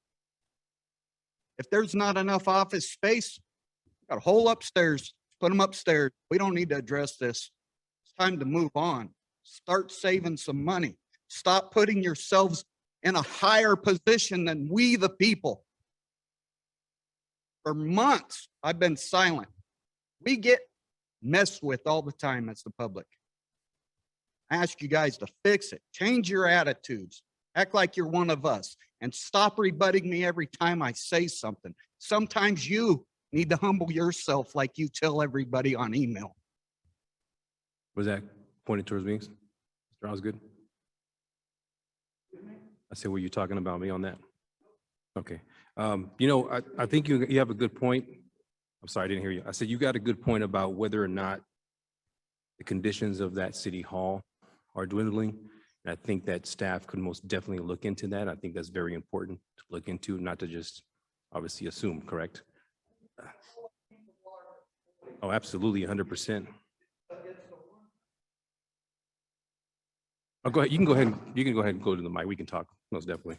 If there's not enough office space, got a hole upstairs, put them upstairs. We don't need to address this. It's time to move on. Start saving some money. Stop putting yourselves in a higher position than we, the people. For months, I've been silent. We get messed with all the time as the public. I ask you guys to fix it. Change your attitudes. Act like you're one of us and stop rebutting me every time I say something. Sometimes you need to humble yourself like you tell everybody on email. Was that pointed towards me, Mr. Osgood? I said, were you talking about me on that? Okay. I think you have a good point. I'm sorry, I didn't hear you. I said, you got a good point about whether or not the conditions of that city hall are dwindling. And I think that staff could most definitely look into that. I think that's very important to look into, not to just obviously assume, correct? Oh, absolutely, 100%. Oh, go ahead. You can go ahead and go to the mic. We can talk, most definitely.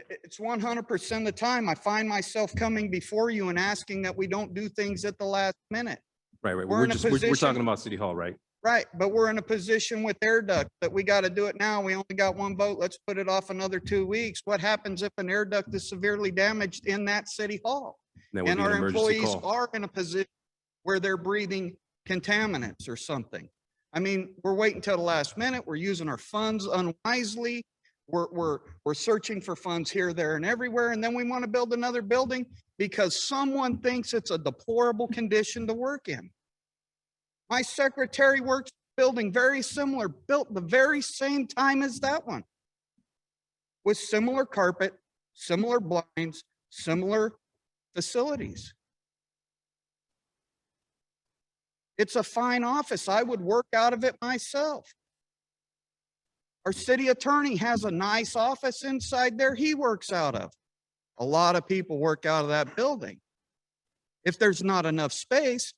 It's 100% of the time I find myself coming before you and asking that we don't do things at the last minute. Right. We're We're in a just, we're position- talking about City Hall, right? Right, but we're in a position with air duct that we got to do it now. We only got one vote. Let's put it off another 2 weeks. What happens if an air duct is severely damaged in that city hall? That would And be an our emergency employees call. are in a position where they're breathing contaminants or something. I mean, we're waiting till the last minute. We're using our funds unwisely. We're searching for funds here, there, and everywhere. And then we want to build another building because someone thinks it's a deplorable condition to work in. My secretary works building very similar, built the very same time as that one, with similar carpet, similar blinds, similar facilities. It's a fine office. I would work out of it myself. Our city attorney has a nice office inside there he works out of. A lot of people work out of that building. If there's not enough space,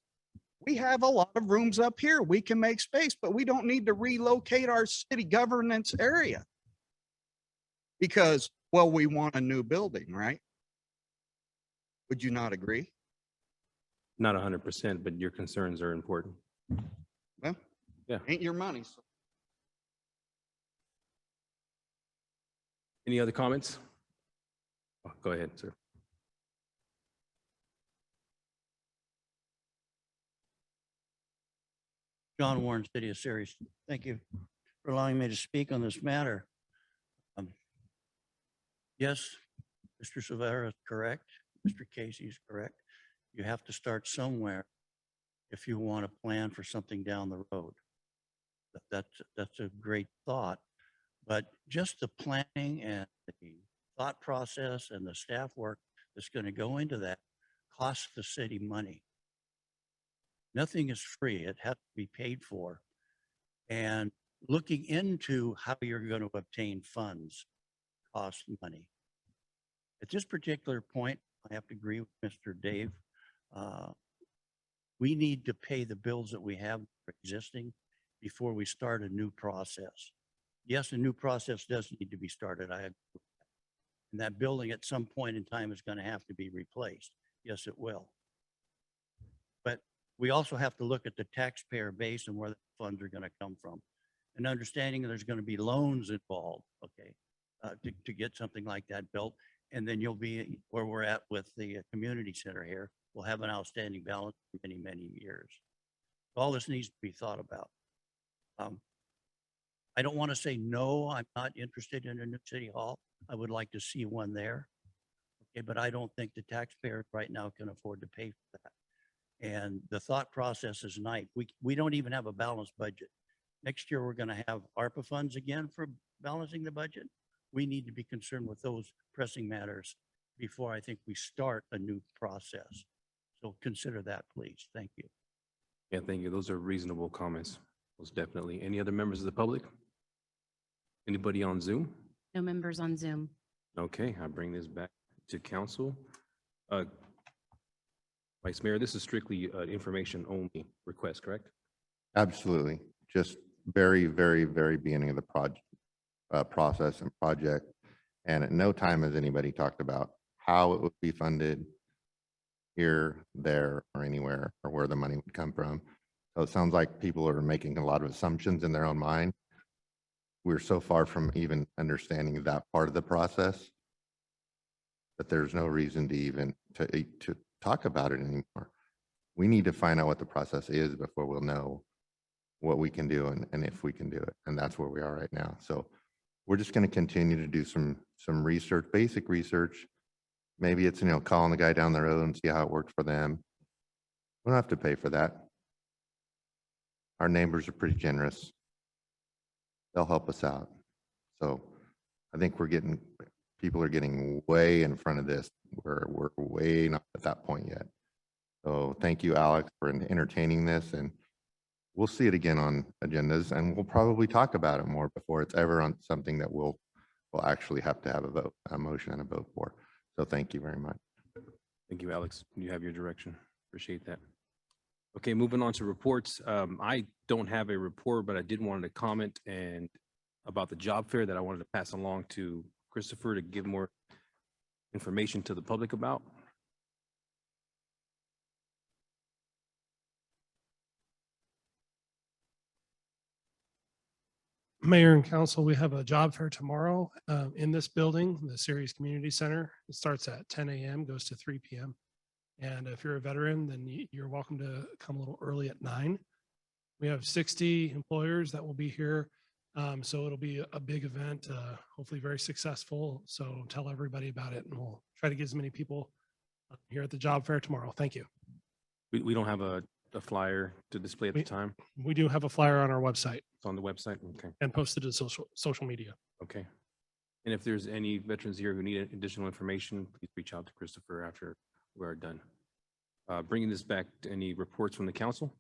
we have a lot of rooms up here. We can make space, but we don't need to relocate our city governance area. Because, well, we want a new building, right? Would you not agree? Not 100%, but your concerns are important. Well, Yeah. ain't your money. So Any other comments? Oh, go ahead, sir. John Warren, City of Ceres. Thank you for allowing me to speak on this matter. Yes, Mr. Silvera is correct. Mr. Casey is correct. You have to start somewhere if you want to plan for something down the road. That's a great thought, but just the planning and the thought process and the staff work that's going to go into that costs the city money. Nothing is free. It has to be paid for. And looking into how you're going to obtain funds costs money. At this particular point, I have to agree with Mr. Dave. We need to pay the bills that we have existing before we start a new process. Yes, a new process does need to be started. I agree with that. And that building at some point in time is going to have to be replaced. Yes, it will. But we also have to look at the taxpayer base and where the funds are going to come from. And understanding that there's going to be loans involved, okay, to get something like that built. And then you'll be where we're at with the community center here. We'll have an outstanding balance for many, many years. All this needs to be thought about. I don't want to say, no, I'm not interested in a new city hall. I would like to see one there. Okay, but I don't think the taxpayers right now can afford to pay for that. And the thought process is nice. We don't even have a balanced budget. Next year, we're going to have ARPA funds again for balancing the budget. We need to be concerned with those pressing matters before I think we start a new process. So consider that, please. Thank you. Yeah, thank you. Those are reasonable comments. Most definitely. Any other members of the public? Anybody on Zoom? No members on Zoom. Okay, I bring this back to council. Vice Mayor, this is strictly information only request, correct? Absolutely. Just very, very, very beginning of the project, process and project. And at no time has anybody talked about how it would be funded here, there, or anywhere, or where the money would come from. So it sounds like people are making a lot of assumptions in their own mind. We're so far from even understanding that part of the process that there's no reason to even to talk about it anymore. We need to find out what the process is before we'll know what we can do and if we can do it. And that's where we are right now. So we're just going to continue to do some research, basic research. Maybe it's, calling the guy down the road and see how it worked for them. We don't have to pay for that. Our neighbors are pretty generous. They'll help us out. So I think people are getting way in front of this. We're way not at that point yet. So thank you, Alex, for entertaining this, and we'll see it again on agendas, and we'll probably talk about it more before it's ever on something that we'll actually have to have a motion and a vote for. So thank you very much. Thank you, Alex. You have your direction. Appreciate that. Okay, moving on to reports. I don't have a report, but I did want to comment about the job fair that I wanted to pass along to Christopher to give more information to the public about. Mayor and council, we have a job fair tomorrow in this building, the Ceres Community Center. It starts at 10 a.m., goes to 3 p.m. And if you're a veteran, then you're welcome to come a little early at 9. We have 60 employers that will be here. So it'll be a big event, hopefully very successful. So tell everybody about it and we'll try to get as many people here at the job fair tomorrow. Thank you. We don't have a flyer to display at the time. We do have a flyer on our website It's on the website. Okay. and posted to social media. Okay. And if there's any veterans here who need additional information, please reach out to Christopher after we are done. Bringing this back to any reports from the council?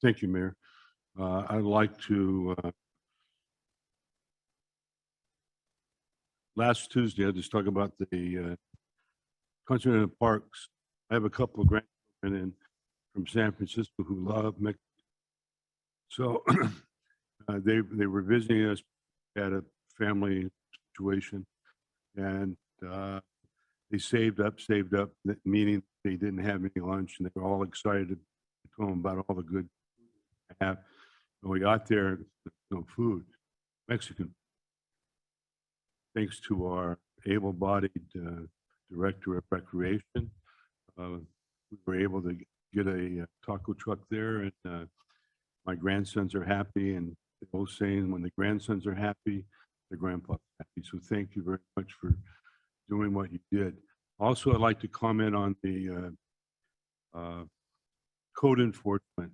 Thank you, Mayor. I'd like to, last Tuesday, I just talked about the concert in the parks. I have a couple of grandchildren from San Francisco who love Mexico. So they were visiting us at a family situation, and they saved up, meaning they didn't have any lunch, and they were all excited to tell them about all the good I have. When we got there, there's no food, Mexican. Thanks to our able-bodied director of recreation, we were able to get a taco truck there, and my grandsons are happy, and the old saying, when the grandsons are happy, the grandpa's happy. So thank you very much for doing what you did. Also, I'd like to comment on the code enforcement.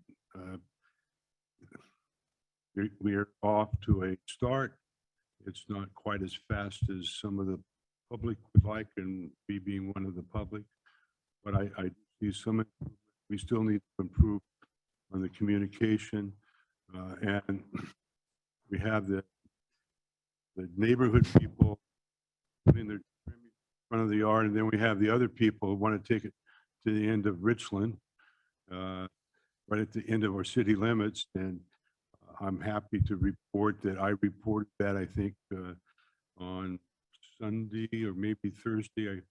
We are off to a start. It's not quite as fast as some of the public would like, and me being one of the public, but I see some, we still need to improve on the communication, and we have the neighborhood people putting their trim in front of the yard, and then we have the other people who want to take it to the end of Richland, right at the end of our city limits. And I'm happy to report that I reported that, I think, on Sunday or maybe Thursday.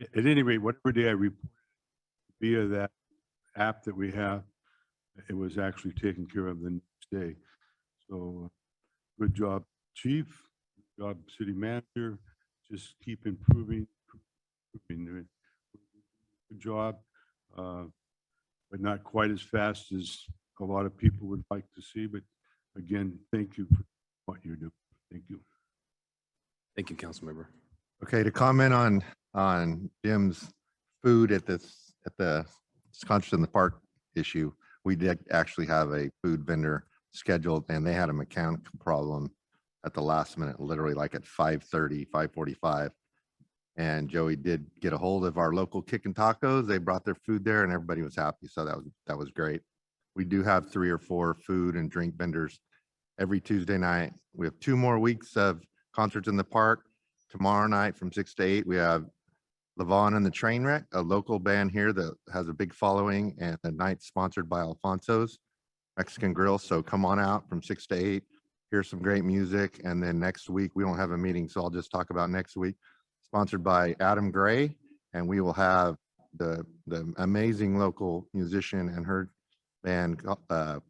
At any rate, whatever day I reported via that app that we have, it was actually taken care of the next day. So good job, Chief. Good job, City Manager. Just keep improving. Good job, but not quite as fast as a lot of people would like to see. But again, thank you for what you're doing. Thank you. Thank you, Councilmember. Okay, to comment on Jim's food at the concert in the park issue, we did actually have a food vendor scheduled, and they had a mechanical problem at the last minute, literally like at 5:30, 5:45. And Joey did get a hold of our local Kickin' Tacos. They brought their food there, and everybody was happy. So that was great. We do have 3 or 4 food and drink vendors every Tuesday night. We have 2 more weeks of concerts in the park. Tomorrow night from 6 to 8, we have Levon and the Trainwreck, a local band here that has a big following, and the night sponsored by Alfonso's Mexican Grill. So come on out from 6 to 8, hear some great music. And then next week, we don't have a meeting, so I'll just talk about next week. Sponsored by Adam Gray, and we will have the amazing local musician and her band,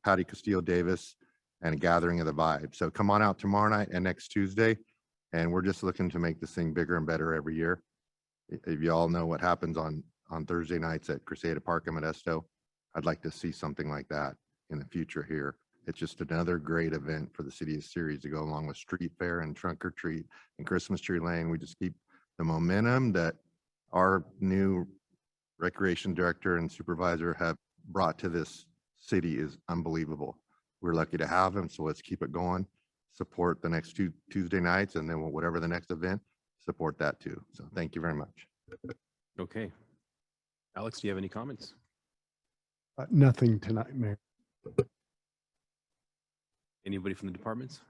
Patty Castillo Davis, and a gathering of the vibe. So come on out tomorrow night and next Tuesday, and we're just looking to make this thing bigger and better every year. If you all know what happens on Thursday nights at Crusader Park in Modesto, I'd like to see something like that in the future here. It's just another great event for the city of Ceres to go along with Street Fair and Trunk or Treat and Christmas Tree Lane. We just keep the momentum that our new recreation director and supervisor have brought to this city is unbelievable. We're lucky to have them, so let's keep it going. Support the next 2 Tuesday nights, and then whatever the next event, support that too. So thank you very much. Okay. Alex, do you have any comments? Nothing tonight, Mayor. Anybody from the departments?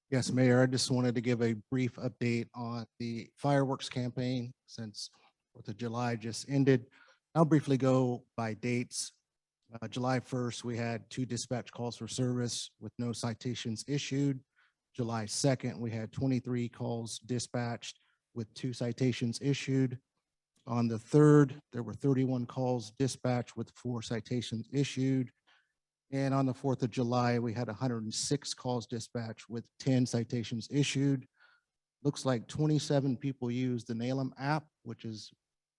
Yes, Mayor, I just wanted to give a brief update on the fireworks campaign since 4th of July just ended. I'll briefly go by dates. July 1st, we had 2 dispatch calls for service with no citations issued. July 2nd, we had 23 calls dispatched with 2 citations issued. On the 3rd, there were 31 calls dispatched with 4 citations issued. And on the 4th of July, we had 106 calls dispatched with 10 citations issued. Looks like 27 people used the NALM app, which is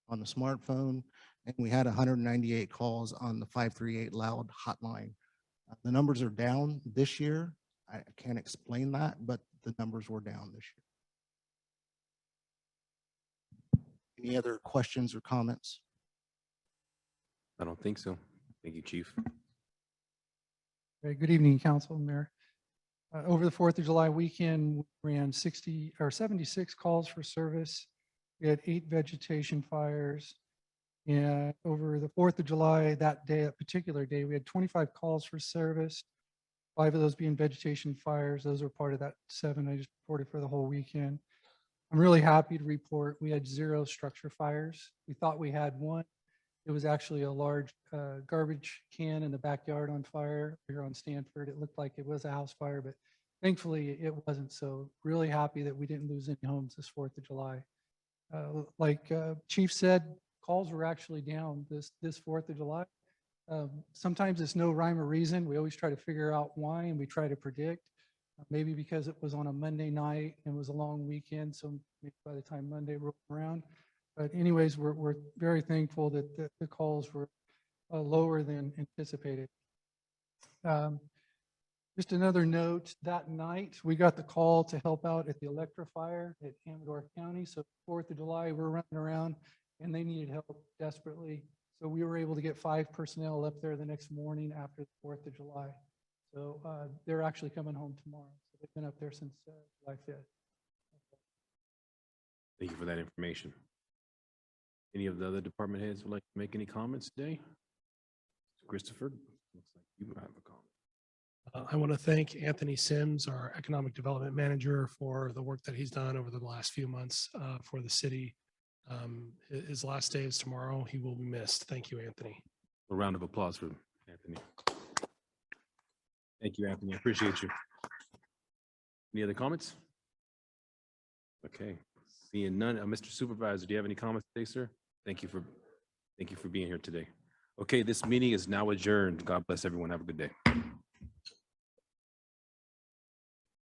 on the smartphone, and we had 198 calls on the 538 loud hotline. The numbers are down this year. I can't explain that, but the numbers were down this year. Any other questions or comments? I don't think so. Thank you, Chief. Okay, good evening, Council and Mayor. Over the 4th of July weekend, we ran 76 calls for service. We had 8 vegetation fires. And over the 4th of July, that day, that particular day, we had 25 calls for service, 5 of those being vegetation fires. Those were part of that 7 I just reported for the whole weekend. I'm really happy to report we had 0 structure fires. We thought we had 1. It was actually a large garbage can in the backyard on fire here on Stanford. It looked like it was a house fire, but thankfully it wasn't. So really happy that we didn't lose any homes this 4th of July. Like Chief said, calls were actually down this 4th of July. Sometimes it's no rhyme or reason. We always try to figure out why, and we try to predict. Maybe because it was on a Monday night and it was a long weekend, so maybe by the time Monday rolled around. But anyways, we're very thankful that the calls were lower than anticipated. Just another note, that night, we got the call to help out at the Electra fire at Amador County. So 4th of July, we're running around and they needed help desperately. So we were able to get 5 personnel up there the next morning after the 4th of July. So they're actually coming home tomorrow. So they've been up there since July 5th. Thank you for that information. Any of the other department heads would like to make any comments today? Christopher, looks like you have a comment. I want to thank Anthony Sims, our Economic Development Manager, for the work that he's done over the last few months for the city. His last day is tomorrow. He will be missed. Thank you, Anthony. A round of applause for Anthony. Thank you, Anthony. I appreciate you. Any other comments? Okay, seeing none. Mr. Supervisor, do you have any comments today, sir? Thank you for being here today. Okay, this meeting is now adjourned. God bless everyone. Have a good day.